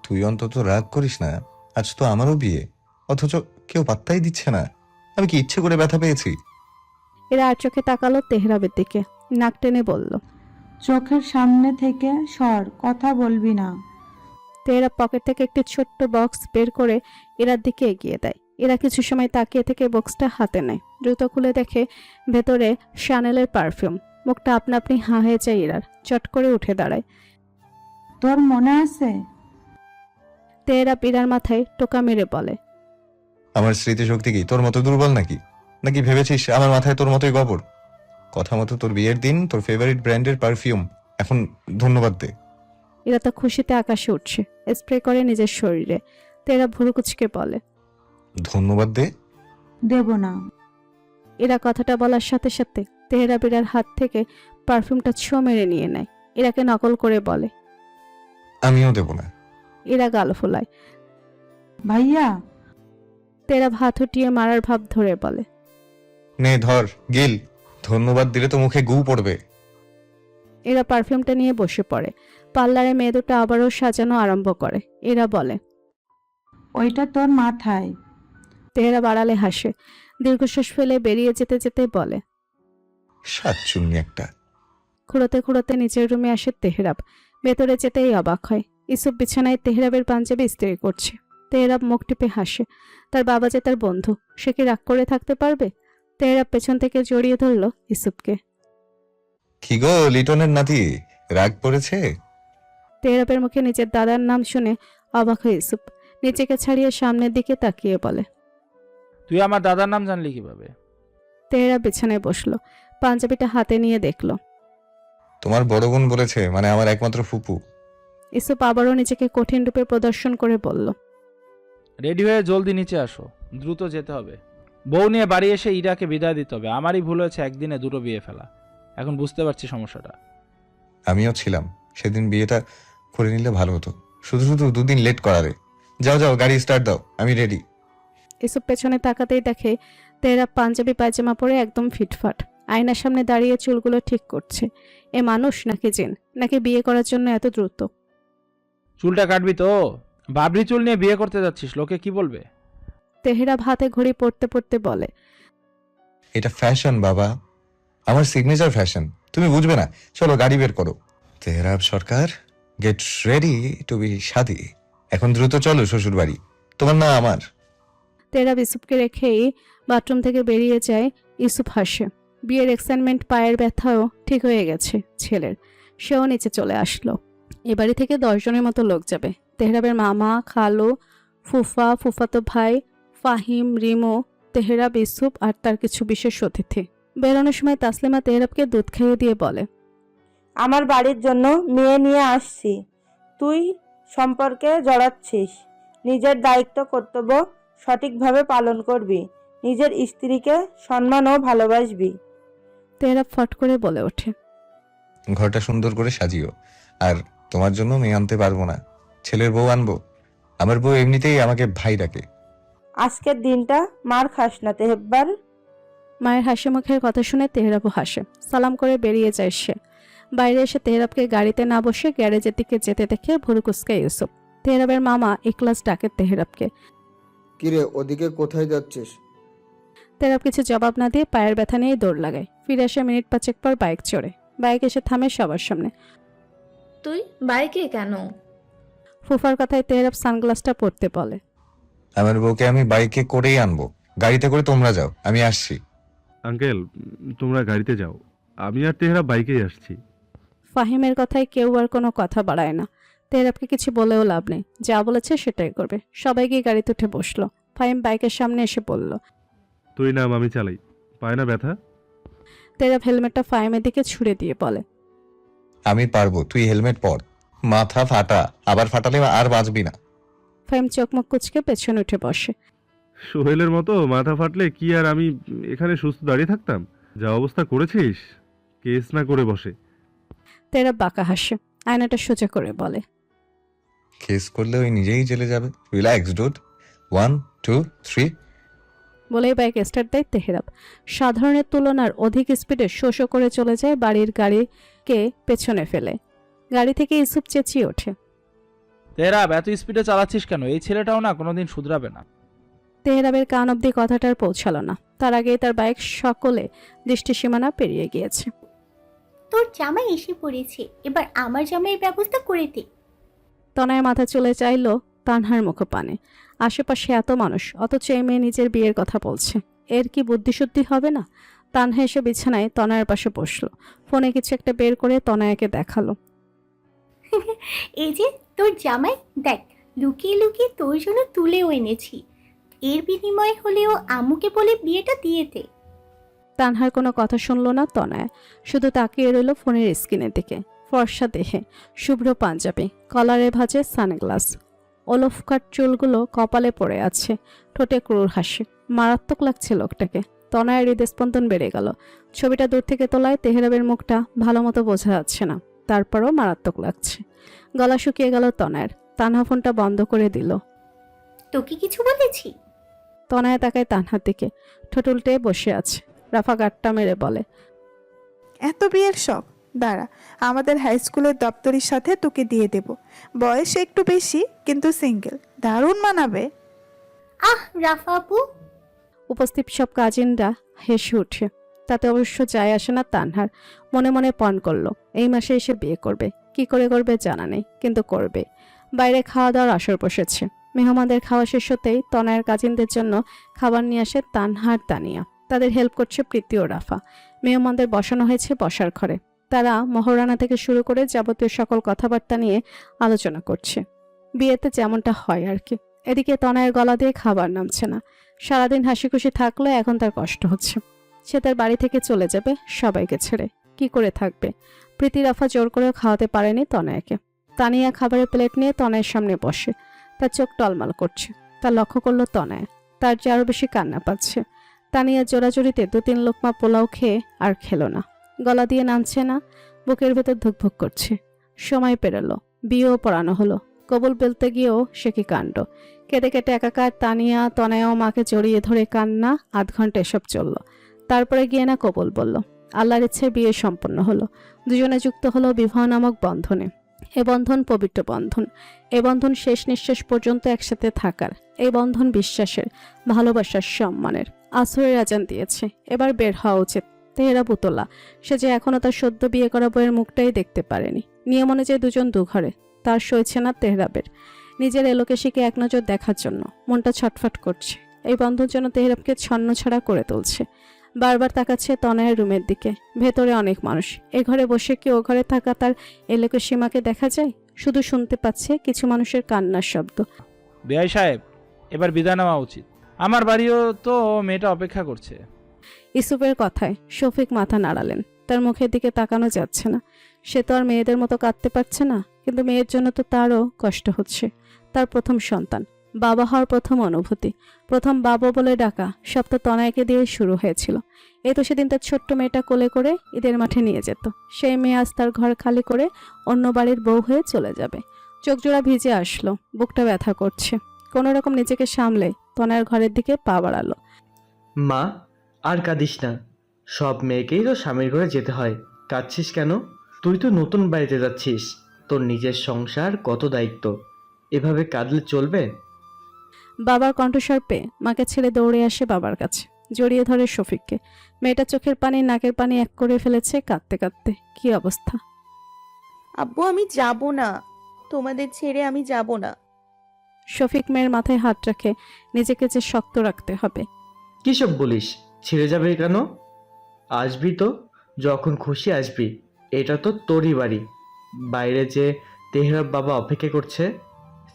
তুই অন্তত রাগ করিস না, আজ তো আমারও বিয়ে, অথচ কেউ পাত্তাই দিচ্ছে না। আমি কি ইচ্ছে করে ব্যথা পেয়েছি?
এরা আর চোখে তাকালো তেহরাবের দিকে। নাক টেনে বলল,
চোখের সামনে থেকে সর, কথা বলবি না।
তেহরাব পকেট থেকে একটি ছোট্ট বক্স বের করে এরার দিকে এগিয়ে দেয়। এরা কিছু সময় তাকিয়ে থেকে বক্সটা হাতে নেয়। দ্রুত খুলে দেখে ভেতরে শ্যানেলের পারফিউম। মুখটা আপনা আপনি হাঁ হয়ে যায় ইরার। চট করে উঠে দাঁড়ায়।
তোর মনে আছে?
তেহরাব ইরার মাথায় টোকা মেরে বলে,
আমার স্মৃতিশক্তি কি তোর মতো দুর্বল নাকি? নাকি ভেবেছিস আমার মাথায় তোর মতোই গবর? কথা মতো তোর বিয়ের দিন তোর ফেভারিট ব্র্যান্ডের পারফিউম, এখন ধন্যবাদ দে।
এরা তো খুশিতে আকাশে উঠছে। স্প্রে করে নিজের শরীরে। তেহরাব ভুরু কুচকে বলে,
ধন্যবাদ দে।
দেব না।
এরা কথাটা বলার সাথে সাথে তেহরাব ইরার হাত থেকে পারফিউমটা ছো মেরে নিয়ে নেয়। এরাকে নকল করে বলে,
আমিও দেব না।
এরা গাল ফোলায়।
ভাইয়া।
তেহরাব হাত উঠিয়ে মারার ভাব ধরে বলে,
নে ধর গিল, ধন্যবাদ দিলে তো মুখে গু পড়বে।
এরা পারফিউমটা নিয়ে বসে পড়ে। পার্লারে মেয়ে দুটো আবারও সাজানো আরম্ভ করে। এরা বলে,
ওইটা তোর মাথায়।
তেহরাব আড়ালে হাসে, দীর্ঘশ্বাস ফেলে বেরিয়ে যেতে যেতে বলে।
সাতচুন্নি একটা।
খুঁড়োতে খুঁড়োতে নিচের রুমে আসে তেহরাব। ভেতরে যেতেই অবাক হয়, ইসুফ বিছানায় তেহরাবের পাঞ্জাবি ইস্ত্রি করছে। তেহরাব মুখ টিপে হাসে। তার বাবা যে তার বন্ধু, সে কি রাগ করে থাকতে পারবে? তেহরাব পেছন থেকে জড়িয়ে ধরল ইসুফকে।
কি গো লিটনের নাতি, রাগ পড়েছে?
তেহরাবের মুখে নিজের দাদার নাম শুনে অবাক হয় ইসুফ। নিজেকে ছাড়িয়ে সামনের দিকে তাকিয়ে বলে।
তুই আমার দাদার নাম জানলি কিভাবে?
তেহরাব বিছানায় বসলো, পাঞ্জাবিটা হাতে নিয়ে দেখলো।
তোমার বড় বোন বলেছে, মানে আমার একমাত্র ফুপু।
ইসুফ আবারও নিজেকে কঠিন রূপে প্রদর্শন করে বলল।
রেডি হয়ে জলদি নিচে আসো, দ্রুত যেতে হবে। বউ নিয়ে বাড়ি এসে ইরাকে বিদায় দিতে হবে। আমারই ভুল হয়েছে একদিনে দুটো বিয়ে ফেলা। এখন বুঝতে পারছি সমস্যাটা।
আমিও ছিলাম, সেদিন বিয়েটা করে নিলে ভালো হতো। শুধু শুধু দুদিন লেট করারে। যাও যাও, গাড়ি স্টার্ট দাও, আমি রেডি।
ইসুফ পেছনে তাকাতেই দেখে তেহরাব পাঞ্জাবি পায়জামা পরে একদম ফিটফাট আয়নার সামনে দাঁড়িয়ে চুলগুলো ঠিক করছে। এ মানুষ নাকি জিন, নাকি বিয়ে করার জন্য এত দ্রুত?
চুলটা কাটবি তো? বাবরি চুল নিয়ে বিয়ে করতে যাচ্ছিস, লোকে কি বলবে?
তেহরাব হাতে ঘড়ি পড়তে পড়তে বলে।
এটা ফ্যাশন বাবা, আমার সিগনেচার ফ্যাশন, তুমি বুঝবে না। চলো গাড়ি বের করো। তেহরাব সরকার, গেট রেডি টু বি শাদি। এখন দ্রুত চলো শ্বশুর বাড়ি, তোমার না আমার।
তেহরাব ইসুফকে রেখেই বাথরুম থেকে বেরিয়ে যায়। ইসুফ হাসে। বিয়ের এক্সাইটমেন্ট, পায়ের ব্যথাও ঠিক হয়ে গেছে ছেলের। সেও নিচে চলে আসলো। এ বাড়ি থেকে 10 জনের মতো লোক যাবে। তেহরাবের মামা, খালু, ফুফা, ফুফাতো ভাই, ফাহিম, রিমো, তেহরাব, ইসুফ আর তার কিছু বিশেষ অতিথি। বেরোনোর সময় তাসলিমা তেহরাবকে দুধ খাইয়ে দিয়ে বলে।
আমার বাড়ির জন্য মেয়ে নিয়ে আসছি, তুই সম্পর্কে জড়াচ্ছিস। নিজের দায়িত্ব কর্তব্য সঠিকভাবে পালন করবি, নিজের স্ত্রীকে সম্মান ও ভালোবাসবি।
তেহরাব ফট করে বলে ওঠে।
ঘরটা সুন্দর করে সাজিও। আর তোমার জন্য মেয়ে আনতে পারবো না, ছেলের বউ আনবো। আমার বউ এমনিতেই আমাকে ভাই ডাকে।
আজকের দিনটা মার খাস না তেহব্বার।
মায়ের হাসি মুখের কথা শুনে তেহরাবও হাসে। সালাম করে বেরিয়ে যায় সে। বাইরে এসে তেহরাবকে গাড়িতে না বসে গ্যারেজের দিকে যেতে দেখে ভুরু কুঁচকায় ইউসুফ। তেহরাবের মামা ইখলাস ডাকে তেহরাবকে।
কিরে, ওদিকে কোথায় যাচ্ছিস?
তেহরাব কিছু জবাব না দিয়ে পায়ের ব্যথা নিয়ে দৌড় লাগায়। ফিরে আসে মিনিট 5 পর বাইক চড়ে। বাইক এসে থামে সবার সামনে।
তুই বাইকে কেন?
ফুফার কথায় তেহরাব সানগ্লাসটা পরতে বলে।
আমার বউকে আমি বাইকে করেই আনবো, গাড়িতে করে তোমরা যাও, আমি আসছি।
আঙ্কেল, তোমরা গাড়িতে যাও, আমি আর তেহরা বাইকেই আসছি।
ফাহিমের কথায় কেউ আর কোনো কথা বাড়ায় না। তেহরাবকে কিছু বলেও লাভ নেই, যা বলেছে সেটাই করবে। সবাই গিয়ে গাড়িতে উঠে বসলো। ফাহিম বাইকের সামনে এসে বলল।
তুই নাম, আমি চালাই। পায় না ব্যথা?
তেহরাব হেলমেটটা ফাহিমের দিকে ছুড়ে দিয়ে বলে।
আমি পারবো, তুই হেলমেট পর। মাথা ফাটা, আবার ফাটালে আর বাঁচবি না।
ফাহিম চোখমুখ কুচকে পেছনে উঠে বসে।
সোহেলের মতো মাথা ফাটলে কি আর আমি এখানে সুস্থ দাঁড়িয়ে থাকতাম? যা অবস্থা করেছিস, কেস না করে বসে।
তেহরাব বাঁকা হাসে, আয়নাটা সোজা করে বলে।
কেস করলে ওই নিজেই জেলে যাবে। Relax dude. 1 2 3।
বলেই বাইক স্টার্ট দেয় তেহরাব। সাধারণের তুলনার অধিক স্পিডে শো করে চলে যায় বাড়ির গাড়িকে পেছনে ফেলে। গাড়ি থেকে ইউসুফ চেঁচিয়ে ওঠে।
তেহরাব, এত স্পিডে চালাচ্ছিস কেন? এই ছেলেটাও না কোনোদিন শুধরাবে না।
তেহরাবের কান অব্দি কথাটার পৌঁছালো না। তার আগেই তার বাইক সকলে দৃষ্টিসীমানা পেরিয়ে গিয়েছে।
তোর জামাই এসে পড়েছে, এবার আমার জামাইয়ের ব্যবস্থা করে দে।
তনয় মাথা চলে চাইল তানহার মুখপানে। আশেপাশে এত মানুষ, অথচ এই মেয়ে নিজের বিয়ের কথা বলছে। এর কি বুদ্ধিশুদ্ধি হবে না? তানহা এসে বিছানায় তনয়ের পাশে বসলো। ফোনে কিছু একটা বের করে তনয়াকে দেখালো।
এই যে তোর জামাই, দেখ লুকিয়ে লুকিয়ে তোর জন্য তুলেও এনেছি। এর বিনিময়ে হলেও আম্মুকে বলে বিয়েটা দিয়ে দে।
তানহার কোনো কথা শুনলো না তনয়া, শুধু তাকিয়ে রইল ফোনের স্ক্রিনের দিকে। ফর্সা দেহে, শুভ্র পাঞ্জাবি, কলারে ভাঁজে সানগ্লাস, অলফকাট চুলগুলো কপালে পড়ে আছে, ঠোঁটে ক্রূর হাসি। মারাত্মক লাগছে লোকটাকে। তনয়ের হৃদস্পন্দন বেড়ে গেল। ছবিটা দূর থেকে তোলায় তেহরাবের মুখটা ভালো মতো বোঝা যাচ্ছে না, তারপরও মারাত্মক লাগছে। গলা শুকিয়ে গেল তনয়ের। তানহা ফোনটা বন্ধ করে দিল।
তোকে কিছু বলেছি?
তনয়া তাকায় তানহার দিকে, ঠোঁট উল্টে বসে আছে। রাফা গাট্টা মেরে বলে।
এত বিয়ের শখ? দাঁড়া, আমাদের হাই স্কুলের দপ্তরির সাথে তোকে দিয়ে দেব। বয়স একটু বেশি, কিন্তু সিঙ্গেল, দারুণ মানাবে।
আহ রাফা আপু।
উপস্থিত সব কাজিনরা হেসে উঠে। তাতে অবশ্য যায় আসে না তানহার। মনে মনে পণ করলো এই মাসে এসে বিয়ে করবে। কি করে করবে জানা নেই, কিন্তু করবে। বাইরে খাওয়া দাওয়ার আসর বসেছে। মেহমানদের খাওয়া শেষ হতেই তনয়ের কাজিনদের জন্য খাবার নিয়ে আসে তানহার তানিয়া। তাদের হেল্প করছে প্রীতি ও রাফা। মেহমানদের বসানো হয়েছে বসার ঘরে। তারা মহারানা থেকে শুরু করে যাবতীয় সকল কথাবার্তা নিয়ে আলোচনা করছে। বিয়েতে যেমনটা হয় আর কি। এদিকে তনয়ের গলা দিয়ে খাবার নামছে না। সারাদিন হাসি খুশি থাকলে এখন তার কষ্ট হচ্ছে। সে তার বাড়ি থেকে চলে যাবে সবাইকে ছেড়ে। কি করে থাকবে? প্রীতি রাফা জোর করেও খাওয়াতে পারেনি তনয়কে। তানিয়া খাবারের প্লেট নিয়ে তনয়ের সামনে বসে। তার চোখ টলমাল করছে। তা লক্ষ্য করলো তনয়। তার যে আরো বেশি কান্না পাচ্ছে। তানিয়া জোরাজুরিতে 2-3 লোকমা পোলাও খেয়ে আর খেলো না। গলা দিয়ে নামছে না, বুকের ভেতর ধুকভুক করছে। সময় পেরোলো, বিয়েও পড়ানো হলো। কবুল বেলতে গিয়েও সে কি কাণ্ড। কেটে কেটে একাকার তানিয়া তনয়াও মাকে জড়িয়ে ধরে কান্না। 8 ঘন্টা এসব চলল। তারপরে গিয়ে না কবুল বলল। আল্লাহর ইচ্ছে বিয়ে সম্পন্ন হলো। দুজনে যুক্ত হলো বিবাহ নামক বন্ধনে। এ বন্ধন পবিত্র বন্ধন। এ বন্ধন শেষ নিঃশ্বাস পর্যন্ত একসাথে থাকার। এই বন্ধন বিশ্বাসের, ভালোবাসার, সম্মানের। আসরের আজান দিয়েছে, এবার বের হওয়া উচিত। তেহরা পুতলা, সে যে এখনো তার সদ্য বিয়ে করা বইয়ের মুখটাই দেখতে পারেনি। নিয়ম অনুযায়ী দুজন দুঘরে। তার সইছে না তেহরাবের। নিজের এলোকেশিকে এক নজর দেখার জন্য মনটা ছটফট করছে। এই বন্ধন যেন তেহরাবকে ছন্নছাড়া করে তুলছে। বারবার তাকাচ্ছে তনয়ের রুমের দিকে। ভেতরে অনেক মানুষ। এ ঘরে বসে কি ও ঘরে থাকা তার এলোকেশিমাকে দেখা যায়? শুধু শুনতে পাচ্ছে কিছু মানুষের কান্নার শব্দ।
বেআই সাহেব, এবার বিদায় নেওয়া উচিত। আমার বাড়িও তো মেয়েটা অপেক্ষা করছে।
ইসুফের কথায় শফিক মাথা নাড়ালেন। তার মুখের দিকে তাকানো যাচ্ছে না। সে তো আর মেয়েদের মতো কাঁদতে পারছে না, কিন্তু মেয়ের জন্য তো তারও কষ্ট হচ্ছে। তার প্রথম সন্তান, বাবা হওয়ার প্রথম অনুভূতি, প্রথম বাবা বলে ডাকা, সব তো তনয়কে দিয়ে শুরু হয়েছিল। এই তো সেদিন তার ছোট্ট মেয়েটা কোলে করে ঈদের মাঠে নিয়ে যেত। সেই মেয়ে আজ তার ঘর খালি করে অন্য বাড়ির বউ হয়ে চলে যাবে। চোখজোড়া ভিজে আসলো, বুকটা ব্যথা করছে। কোনো রকম নিজেকে সামলে তনয়ের ঘরের দিকে পা বাড়ালো।
মা, আর কাঁদিস না। সব মেয়েকেই তো স্বামীর ঘরে যেতে হয়। কাঁদছিস কেন? তুই তো নতুন বাড়িতে যাচ্ছিস। তোর নিজের সংসার, কত দায়িত্ব। এভাবে কাঁদলে চলবে?
বাবার কণ্ঠস্বর পেয়ে মাকে ছেড়ে দৌড়ে আসে বাবার কাছে। জড়িয়ে ধরে শফিককে। মেয়েটা চোখের পানি নাকের পানি এক করে ফেলেছে কাঁদতে কাঁদতে। কি অবস্থা!
আব্বু আমি যাব না, তোমাদের ছেড়ে আমি যাব না।
শফিক মেয়ের মাথায় হাত রাখে। নিজেকে যে শক্ত রাখতে হবে।
কিসব বলিস? ছেড়ে যাবে কেন? আসবি তো, যখন খুশি আসবি। এটা তো তোরই বাড়ি। বাইরে যে তেহরাব বাবা অপেক্ষা করছে।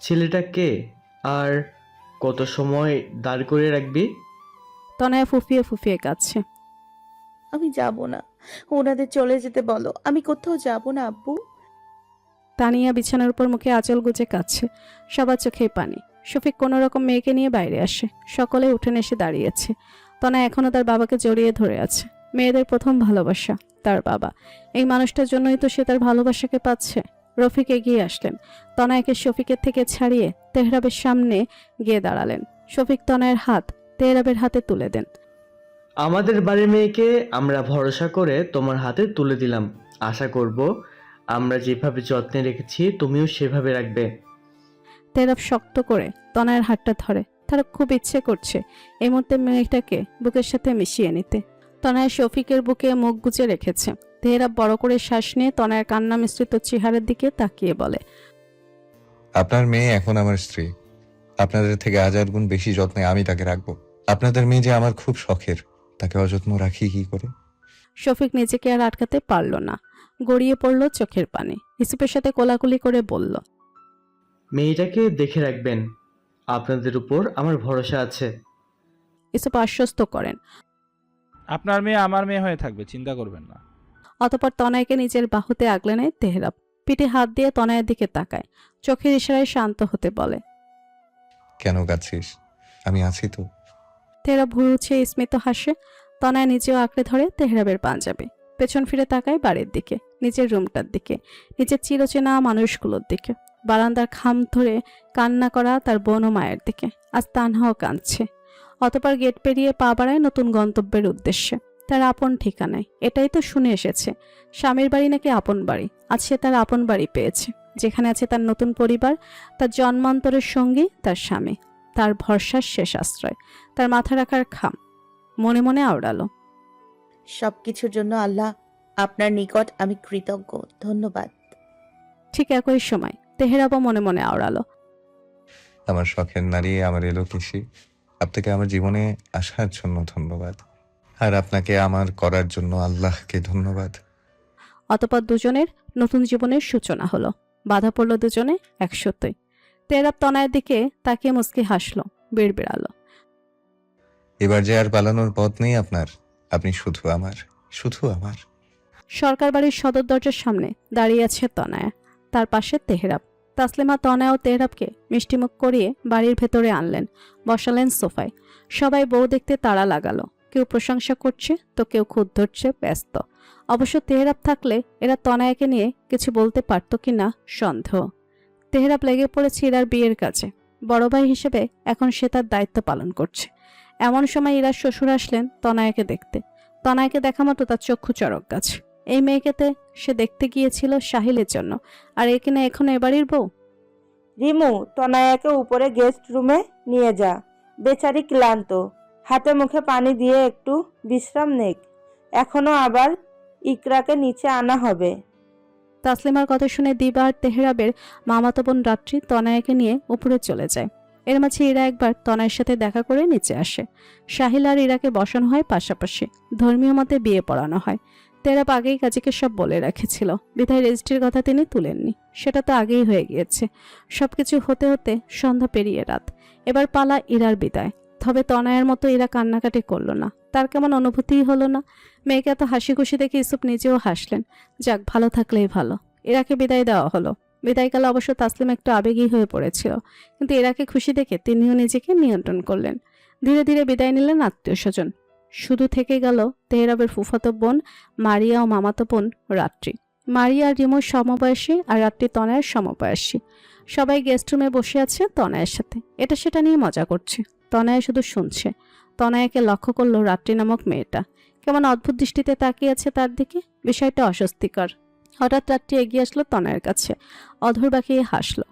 ছেলেটা কে? আর কত সময় দাঁড় করে রাখবি?
তনয়া ফুফিয়ে ফুফিয়ে কাঁদছে।
আমি যাব না, ওনাদের চলে যেতে বলো। আমি কোথাও যাব না আব্বু।
তানিয়া বিছানার উপর মুখে আঁচল গুজে কাঁদছে। সবার চোখে পানি। শফিক কোনো রকম মেয়েকে নিয়ে বাইরে আসে। সকলে উঠোনে এসে দাঁড়িয়েছে। তনয়া এখনো তার বাবাকে জড়িয়ে ধরে আছে। মেয়েদের প্রথম ভালোবাসা তার বাবা। এই মানুষটার জন্যই তো সে তার ভালোবাসাকে পাচ্ছে। রফিক এগিয়ে আসলেন। তনয়াকে শফিকের থেকে ছাড়িয়ে তেহরাবের সামনে গিয়ে দাঁড়ালেন। শফিক তনয়ের হাত তেহরাবের হাতে তুলে দেন।
আমাদের বাড়ির মেয়েকে আমরা ভরসা করে তোমার হাতে তুলে দিলাম। আশা করব আমরা যেভাবে যত্নে রেখেছি তুমিও সেভাবে রাখবে।
তেহরাব শক্ত করে তনয়ের হাতটা ধরে। তার খুব ইচ্ছে করছে এই মুহূর্তে মেয়েটাকে বুকের সাথে মিশিয়ে নিতে। তনয় শফিকের বুকে মুখ গুজে রেখেছে। তেহরাব বড় করে শ্বাস নিয়ে তনয়ের কান্না মিশ্রিত চেহারার দিকে তাকিয়ে বলে,
আপনার মেয়ে এখন আমার স্ত্রী। আপনাদের থেকে 1000 গুণ বেশি যত্নে আমি তাকে রাখবো। আপনাদের মেয়ে যে আমার খুব শখের, তাকে অযত্ন রাখি কি করে?
শফিক নিজেকে আর আটকাতে পারল না। গড়িয়ে পড়ল চোখের পানি। ইসুফের সাথে কোলাকুলি করে বলল,
মেয়েটাকে দেখে রাখবেন। আপনাদের উপর আমার ভরসা আছে।
ইসুফ আশ্বস্ত করেন।
আপনার মেয়ে আমার মেয়ে হয়ে থাকবে, চিন্তা করবেন না।
অতঃপর তনয়কে নিজের বাহুতে আগলে নেয় তেহরাব। পিঠে হাত দিয়ে তনয়ের দিকে তাকায়। চোখের ইশারায় শান্ত হতে বলে,
কেন কাঁদছিস? আমি আছি তো।
তেহরাব ভুরুছে স্মিত হাসে। তনয় নিজেও আঁকড়ে ধরে তেহরাবের পাঞ্জাবে। পেছন ফিরে তাকায় বাড়ির দিকে, নিজের রুমটার দিকে, নিজের চিরচেনা মানুষগুলোর দিকে, বারান্দার খাম ধরে কান্না করা তার বোন ও মায়ের দিকে। আজ তানহাও কাঁদছে। অতপর গেট পেরিয়ে পা বাড়ায় নতুন গন্তব্যের উদ্দেশ্যে, তার আপন ঠিকানায়। এটাই তো শুনে এসেছে, স্বামীর বাড়ি নাকি আপন বাড়ি। আজ সে তার আপন বাড়ি পেয়েছে, যেখানে আছে তার নতুন পরিবার, তার জন্মান্তরের সঙ্গী, তার স্বামী। তার ভরসার শেষ আশ্রয়, তার মাথা রাখার খাম। মনে মনে আওড়ালো,
সবকিছুর জন্য আল্লাহ আপনার নিকট আমি কৃতজ্ঞ, ধন্যবাদ।
ঠিক একই সময় তেহরাবও মনে মনে আওড়ালো,
আমার শখের নারী আমার এলোকেশী, আপনাকে আমার জীবনে আসার জন্য ধন্যবাদ, আর আপনাকে আমার করার জন্য আল্লাহকে ধন্যবাদ।
অতঃপর দুজনের নতুন জীবনের সূচনা হলো। বাধা পড়ল দুজনে একসাথেই। তেহরাব তনয়ের দিকে তাকিয়ে মুচকি হাসলো, বিড়বিড়ালো,
এবার যে আর পালানোর পথ নেই আপনার, আপনি শুধু আমার, শুধু আমার।
সরকার বাড়ির সদর দরজার সামনে দাঁড়িয়ে আছে তনয়া, তার পাশে তেহরাব। তাসলিমা তনয়া ও তেহরাবকে মিষ্টিমুখ করিয়ে বাড়ির ভেতরে আনলেন, বসালেন সোফায়। সবাই বউ দেখতে তাড়া লাগালো, কেউ প্রশংসা করছে তো কেউ খুদ ধরছে ব্যস্ত। অবশ্য তেহরাব থাকলে এরা তনয়াকে নিয়ে কিছু বলতে পারত কিনা সন্দেহ। তেহরাব লেগে পড়েছে ইরার বিয়ের কাজে, বড় ভাই হিসেবে এখন সে তার দায়িত্ব পালন করছে। এমন সময় ইরার শ্বশুর আসলেন তনয়াকে দেখতে। তনয়াকে দেখা মতো তার চক্ষু চড়ক গাছ। এই মেয়েকেতে সে দেখতে গিয়েছিল সাহিলের জন্য, আর এ কিনা এখন এবাড়ির বউ।
রিমু, তনয়াকে উপরে গেস্ট রুমে নিয়ে যা, বেচারি ক্লান্ত, হাতে মুখে পানি দিয়ে একটু বিশ্রাম নেক, এখনো আবার ইকরাকে নিচে আনা হবে।
তাসলিমার কথা শুনে দিবা আর তেহরাবের মামাতো বোন রাত্রি তনয়াকে নিয়ে উপরে চলে যায়। এর মাঝে ইরা একবার তনয়ের সাথে দেখা করে নিচে আসে। সাহিল আর ইরাকে বসানো হয় পাশাপাশি, ধর্মীয় মতে বিয়ে পড়ানো হয়। তেহরাব আগেই কাজীকে সব বলে রেখেছিল, বিধায় রেজিস্ট্রির কথা তিনি তুলেননি, সেটা তো আগেই হয়ে গিয়েছে। সবকিছু হতে হতে সন্ধ্যা পেরিয়ে রাত। এবার পালা ইরার বিদায়। তবে তনয়ের মতো ইরা কান্নাকাটি করলো না, তার কেমন অনুভূতিই হলো না। মেয়েকে এত হাসি খুশি দেখে ইউসুফ নিজেও হাসলেন। যাক, ভালো থাকলেই ভালো। ইরাকে বিদায় দেওয়া হলো। বিদায়কালে অবশ্য তাসলিম একটু আবেগী হয়ে পড়েছিল, কিন্তু ইরাকে খুশি দেখে তিনিও নিজেকে নিয়ন্ত্রণ করলেন। ধীরে ধীরে বিদায় নিলেন আত্মীয় স্বজন। শুধু থেকে গেল তেহরাবের ফুফাতো বোন মারিয়া ও মামাতো বোন রাত্রি। মারিয়া আর রিমোর সমবয়সী, আর রাত্রি তনয়ের সমবয়সী। সবাই গেস্ট রুমে বসে আছে তনয়ের সাথে, এটা সেটা নিয়ে মজা করছে। তনয়া শুধু শুনছে। তনয়াকে লক্ষ্য করলো রাত্রি নামক মেয়েটা, কেমন অদ্ভুত দৃষ্টিতে তাকিয়ে আছে তার দিকে। বিষয়টা অস্বস্তিকর। হঠাৎ রাত্রি এগিয়ে আসলো তনয়ের কাছে, অধর বাঁকিয়ে হাসলো,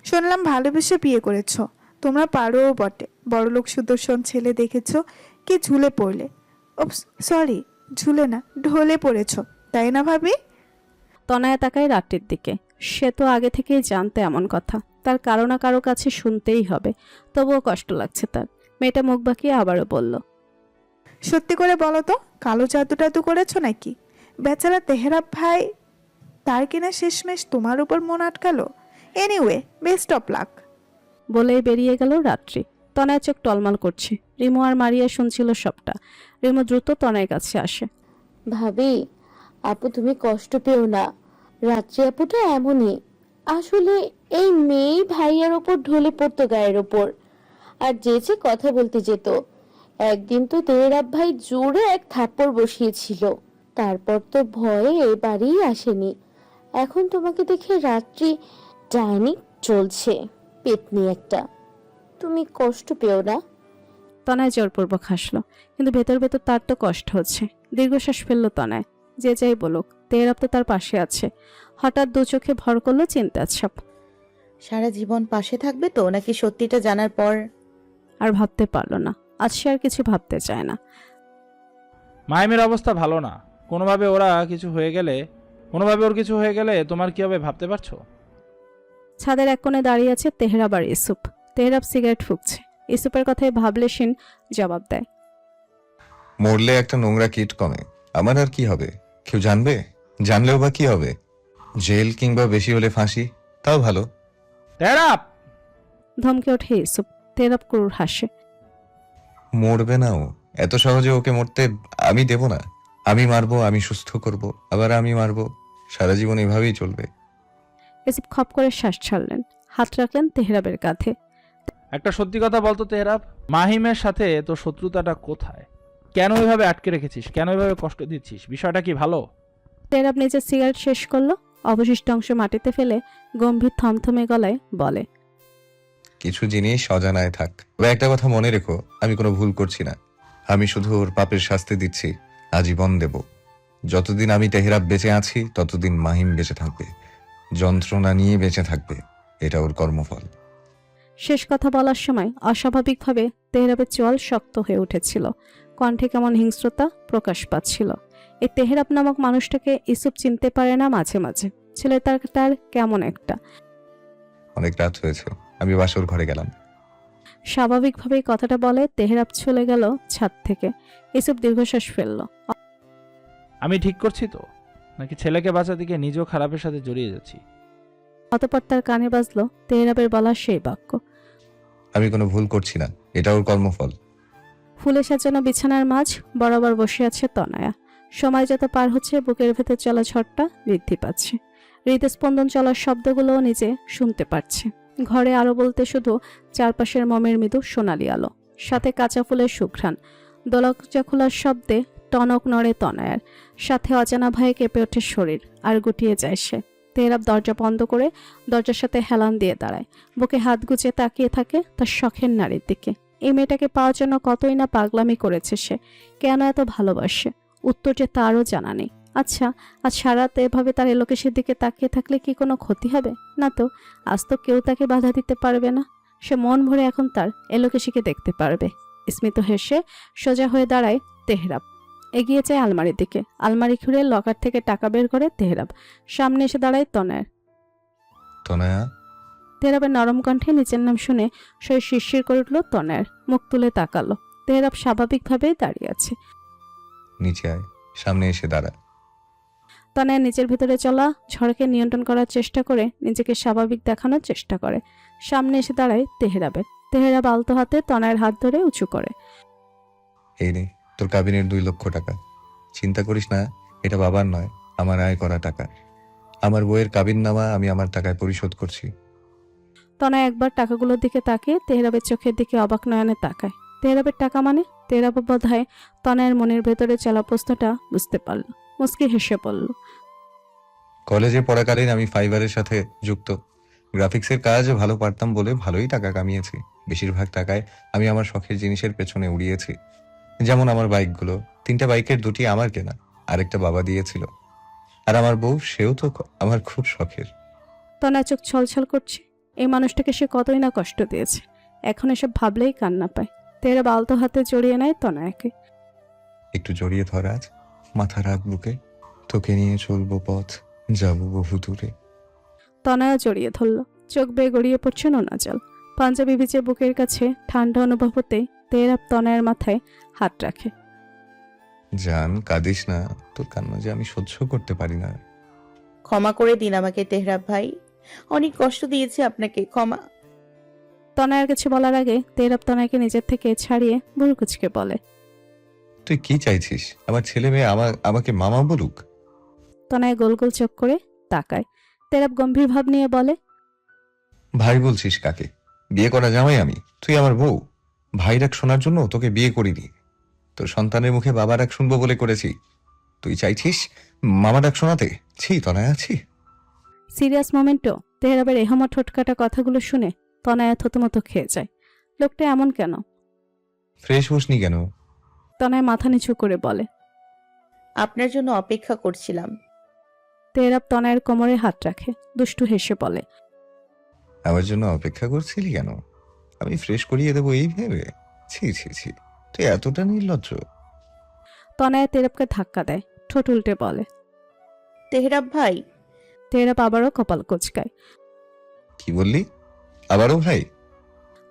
শুনলাম ভালোবেসে বিয়ে করেছো, তোমরা পারোও বটে। বড়লোক সুদর্শন ছেলে দেখেছো, কি ঝুলে পড়লে, ওপস সরি, ঝুলে না ঢলে পড়েছো, তাই না ভাবি?
তনয়া তাকায় রাত্রির দিকে। সে তো আগে থেকেই জানতে এমন কথা, তার কারো না কারো কাছে শুনতেই হবে। তবুও কষ্ট লাগছে তার। মেয়েটা মুখ বাঁকিয়ে আবারও বলল,
সত্যি করে বলো তো, কালো জাদু টাদু করেছো নাকি? বেচারা তেহরাব ভাই, তার কিনা শেষমেশ তোমার উপর মন আটকালো। Anyway, best of luck.
বলেই বেরিয়ে গেল রাত্রি। তনয়া চোখ টলমল করছে। রিমু আর মারিয়া শুনছিল সবটা। রিমু দ্রুত তনয়ের কাছে আসে,
ভাবি, আপু তুমি কষ্ট পেও না, রাত্রি আপুটা এমনই। আসলে এই মেয়ে ভাইয়ার ওপর ঢলে পড়তো গায়ের ওপর, আর যে কথা বলতে যেত। একদিন তো তেহরাব ভাই জোরে এক থাপ্পড় বসিয়েছিল, তারপর তো ভয়ে এ বাড়ি আসেনি। এখন তোমাকে দেখে রাত্রি ডাইনি চলছে, পেতনি একটা। তুমি কষ্ট পেও না।
তনয় জোরপূর্বক হাসলো, কিন্তু ভেতর ভেতর তার তো কষ্ট হচ্ছে। দীর্ঘশ্বাস ফেললো তনয়। যে যাই বলুক, তেহরাব তো তার পাশে আছে। হঠাৎ দু চোখে ভর করলো চিন্তার ছাপ।
সারা জীবন পাশে থাকবে তো, নাকি সত্যিটা জানার পর?
আর ভাবতে পারলো না, আজ সে আর কিছু ভাবতে চায় না।
মাহিমের অবস্থা ভালো না, কোনোভাবে ওর কিছু হয়ে গেলে তোমার কি হবে ভাবতে পারছো?
ছাদের এক কোণে দাঁড়িয়ে আছে তেহরাব আর ইউসুফ। তেহরাব সিগারেট ফুঁকছে। ইউসুফের কথায় ভাবলেশীন জবাব দেয়,
মরলে একটা নোংরা কিট কমে, আমার আর কি হবে? কেউ জানবে? জানলেও বা কি হবে? জেল কিংবা বেশি হলে ফাঁসি, তাও ভালো।
তেহরাব!
ধমকে ওঠে ইউসুফ। তেহরাব ক্রুর হাসে,
মরবে না ও, এত সহজে ওকে মরতে আমি দেব না। আমি মারবো, আমি সুস্থ করব, আবার আমি মারবো, সারা জীবন এভাবেই চলবে।
ইউসুফ খপ করে শ্বাস ছাড়লেন, হাত রাখলেন তেহরাবের কাঁধে।
একটা সত্যি কথা বলতো তেহরাব, মাহিমের সাথে তোর শত্রুতাটা কোথায়? কেন এভাবে আটকে রেখেছিস? কেন এভাবে কষ্ট দিচ্ছিস? বিষয়টা কি ভালো?
তেহরাব নিজের সিগারেট শেষ করলো, অবশিষ্ট অংশ মাটিতে ফেলে গম্ভীর থমথমে গলায় বলে,
কিছু জিনিস অজানায় থাক। তবে একটা কথা মনে রেখো, আমি কোনো ভুল করছি না। আমি শুধু ওর পাপের শাস্তি দিচ্ছি, আজীবন দেব। যতদিন আমি তেহরাব বেঁচে আছি, ততদিন মাহিম বেঁচে থাকবে, যন্ত্রণা নিয়ে বেঁচে থাকবে। এটা ওর কর্মফল।
শেষ কথা বলার সময় অস্বাভাবিকভাবে তেহরাবের চোয়াল শক্ত হয়ে উঠেছিল, কণ্ঠে কেমন হিংস্রতা প্রকাশ পাচ্ছিল। এই তেহরাব নামক মানুষটাকে ইসুপ চিনতে পারে না মাঝে মাঝে। ছেলেটার কেমন একটা।
অনেক রাত হয়েছে, আমি বাসর ঘরে গেলাম।
স্বাভাবিকভাবেই কথাটা বলে তেহরাব চলে গেল ছাদ থেকে। ইসুপ দীর্ঘশ্বাস ফেলল।
আমি ঠিক করছি তো, নাকি ছেলেকে বাঁচাতে গিয়ে নিজেও খারাপের সাথে জড়িয়ে যাচ্ছি?
অতঃপর তার কানে বাজলো তেহরাবের বলা সেই বাক্য।
আমি কোনো ভুল করছি না, এটা ওর কর্মফল।
ফুলে সাজানো বিছানার মাঝ বরাবর বসে আছে তনয়া। সময় যত পার হচ্ছে বুকের ভেতর চলা ঝড়টা বৃদ্ধি পাচ্ছে। হৃদস্পন্দন চলার শব্দগুলোও নিজে শুনতে পারছে। ঘরে আলো বলতে শুধু চারপাশের মমের মৃদু সোনালি আলো, সাথে কাঁচা ফুলের সুঘ্রাণ। দরজা খোলার শব্দে টনক নড়ে তনয়ার, সাথে অজানা ভয়ে কেঁপে ওঠে শরীর, আর গুটিয়ে যায় সে। তেহরাব দরজা বন্ধ করে দরজার সাথে হেলান দিয়ে দাঁড়ায়, বুকে হাত গুজে তাকিয়ে থাকে তার শখের নারীর দিকে। এই মেয়েটাকে পাওয়ার জন্য কতই না পাগলামি করেছে সে, কেন এত ভালোবাসে, উত্তর যে তারও জানা নেই। আচ্ছা, আজ সারাতে এভাবে তার এলোকেশের দিকে তাকিয়ে থাকলে কি কোনো ক্ষতি হবে? না তো, আজ তো কেউ তাকে বাধা দিতে পারবে না। সে মন ভরে এখন তার এলোকেশিকে দেখতে পারবে। স্মিত হেসে সোজা হয়ে দাঁড়ায় তেহরাব, এগিয়ে যায় আলমারির দিকে। আলমারি খুঁড়ে লকার থেকে টাকা বের করে তেহরাব। সামনে এসে দাঁড়ায় তনয়ের।
তনয়া,
তেহরাবের নরম কণ্ঠে নিচের নাম শুনে শরীর শিরশির করে উঠল তনয়ের। মুখ তুলে তাকালো। তেহরাব স্বাভাবিকভাবেই দাঁড়িয়ে আছে।
নিচে আয়, সামনে এসে দাঁড়া।
তনয়া নিজের ভেতরে চলা ঝড়কে নিয়ন্ত্রণ করার চেষ্টা করে নিজেকে স্বাভাবিক দেখানোর চেষ্টা করে। সামনে এসে দাঁড়ায় তেহরাবের। তেহরাব আলতো হাতে তনয়ের হাত ধরে উঁচু করে।
এই নে তোর কাবিনের 2 লক্ষ টাকা। চিন্তা করিস না, এটা বাবার নয়, আমার আয় করা টাকা। আমার বইয়ের কাবিন নামা আমি আমার টাকায় পরিশোধ করছি।
তনয় একবার টাকাগুলোর দিকে তাকিয়ে তেহরাবের চোখের দিকে অবাক নয়নে তাকায়। তেহরাবের টাকা মানে? তেহরাব বোধহয় তনয়ের মনের ভেতরে চলা প্রশ্নটা বুঝতে পারল, মুচকি হেসে পড়ল।
কলেজে পড়াকালীন আমি ফাইবারের সাথে যুক্ত। গ্রাফিক্সের কাজ ভালো পারতাম বলে ভালোই টাকা কামিয়েছি। বেশিরভাগ টাকায় আমি আমার শখের জিনিসের পেছনে উড়িয়েছি। যেমন আমার বাইকগুলো, 3টা বাইকের 2টি আমার কেনা, আরেকটা বাবা দিয়েছিল। আর আমার বউ, সেও তো আমার খুব শখের।
তনয় চোখ ছলছল করছে। এই মানুষটাকে সে কতই না কষ্ট দিয়েছে, এখন এসব ভাবলেই কান্না পায়। তেহরাব আলতো হাতে জড়িয়ে নেয় তনয়াকে।
একটু জড়িয়ে ধর আজ, মাথা রাখ বুকে, তোকে নিয়ে চলবো পথ, যাবো বহু দূরে।
তনয়া জড়িয়ে ধরল। চোখ বেয়ে গড়িয়ে পড়ছে নোনা জল। পাঞ্জাবি ভিজে বুকের কাছে ঠান্ডা অনুভব হতেই তেহরাব তনয়ের মাথায় হাত রাখে।
জান, কাঁদিস না, তোর কান্না যে আমি সহ্য করতে পারি না।
ক্ষমা করে দিন আমাকে তেহরাব ভাই, অনেক কষ্ট দিয়েছি আপনাকে, ক্ষমা।
তনয়ের কিছু বলার আগে তেহরাব তনয়কে নিজের থেকে ছাড়িয়ে বুড়ো কুচকে বলে,
তুই কি চাইছিস? আমার ছেলে মেয়ে আমাকে মামা বলুক?
তনয় গোল গোল চোখ করে তাকায়। তেহরাব গম্ভীর ভাব নিয়ে বলে,
ভাই বলছিস কাকে? বিয়ে করা জামাই আমি, তুই আমার বউ। ভাই ডাক শোনার জন্য তোকে বিয়ে করিনি। তোর সন্তানের মুখে বাবা ডাক শুনবো বলে করেছি। তুই চাইছিস মামা ডাক শোনাতে? ছি তনয়া, আছি।
সিরিয়াস মোমেন্টও তেহরাবের এহমা ঠোটকাটা কথাগুলো শুনে তনয়া থতমত খেয়ে যায়। লোকটা এমন কেন?
ফ্রেশ হসনি কেন?
তনয় মাথা নিচু করে বলে,
আপনার জন্য অপেক্ষা করছিলাম।
তেহরাব তনয়ের কোমরে হাত রাখে, দুষ্টু হেসে বলে,
আমার জন্য অপেক্ষা করছিলি কেন? আমি ফ্রেশ করিয়ে দেবো এই ভেবে? ছি ছি ছি, তুই এতটা নির্লজ্জ।
তনয়া তেহরাবকে ধাক্কা দেয়, ঠোঁট উল্টে বলে,
তেহরাব ভাই।
তেহরাব আবারও কপাল কোচকায়।
কি বললি? আবারও ভাই?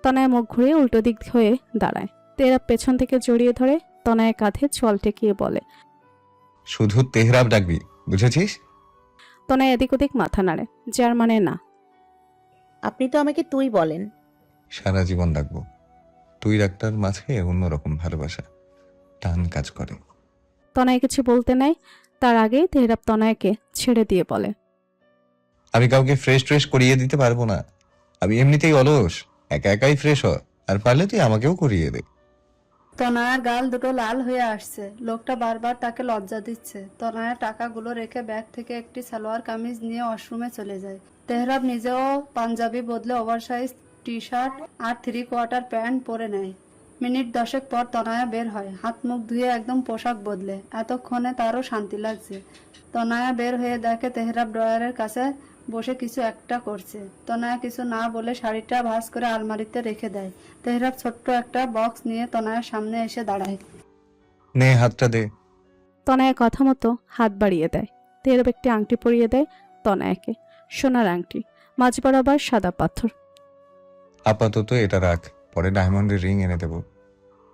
তনয়া মুখ ঘুরিয়ে উল্টো দিক হয়ে দাঁড়ায়। তেহরাব পেছন থেকে জড়িয়ে ধরে তনয়ের কাঁধে চোয়াল টেকিয়ে বলে,
শুধু তেহরাব ডাকবি, বুঝেছিস?
তনয় এদিক ওদিক মাথা নাড়ে, যার মানে না।
আপনি তো আমাকে তুই বলেন।
সারা জীবন ডাকবো। তুই ডাক্তার মাঝে অন্যরকম ভালোবাসা, টান কাজ করে।
তনয় কিছু বলতে নাই, তার আগেই তেহরাব তনয়কে ছেড়ে দিয়ে বলে,
আমি কাউকে ফ্রেশ ট্রেশ করিয়ে দিতে পারবো না। আমি এমনিতেই অলস, একা একাই ফ্রেশ হ, আর পারলে তুই আমাকেও করিয়ে দে।
তনয়ার গাল দুটো লাল হয়ে আসছে। লোকটা বারবার তাকে লজ্জা দিচ্ছে। তনয়া টাকাগুলো রেখে ব্যাগ থেকে একটি সালোয়ার কামিজ নিয়ে ওয়াশরুমে চলে যায়। তেহরাব নিজেও পাঞ্জাবি বদলে ওভারসাইজ টি শার্ট আর 3/4 প্যান্ট পরে নেয়। মিনিট 10 পর তনয়া বের হয়, হাত মুখ ধুয়ে একদম পোশাক বদলে। এতক্ষণে তারও শান্তি লাগছে। তনয়া বের হয়ে দেখে তেহরাব ড্রয়ারের কাছে বসে কিছু একটা করছে। তনয়া কিছু না বলে শাড়িটা ভাঁজ করে আলমারিতে রেখে দেয়। তেহরাব ছোট্ট একটা বক্স নিয়ে তনয়ার সামনে এসে দাঁড়ায়।
নে হাতটা দে।
তনয়া কথা মতো হাত বাড়িয়ে দেয়। তেহরাব একটি আংটি পরিয়ে দেয় তনয়াকে, সোনার আংটি, মাঝ বরাবর সাদা পাথর।
আপাতত এটা রাখ, পরে ডায়মন্ডের রিং এনে দেবো।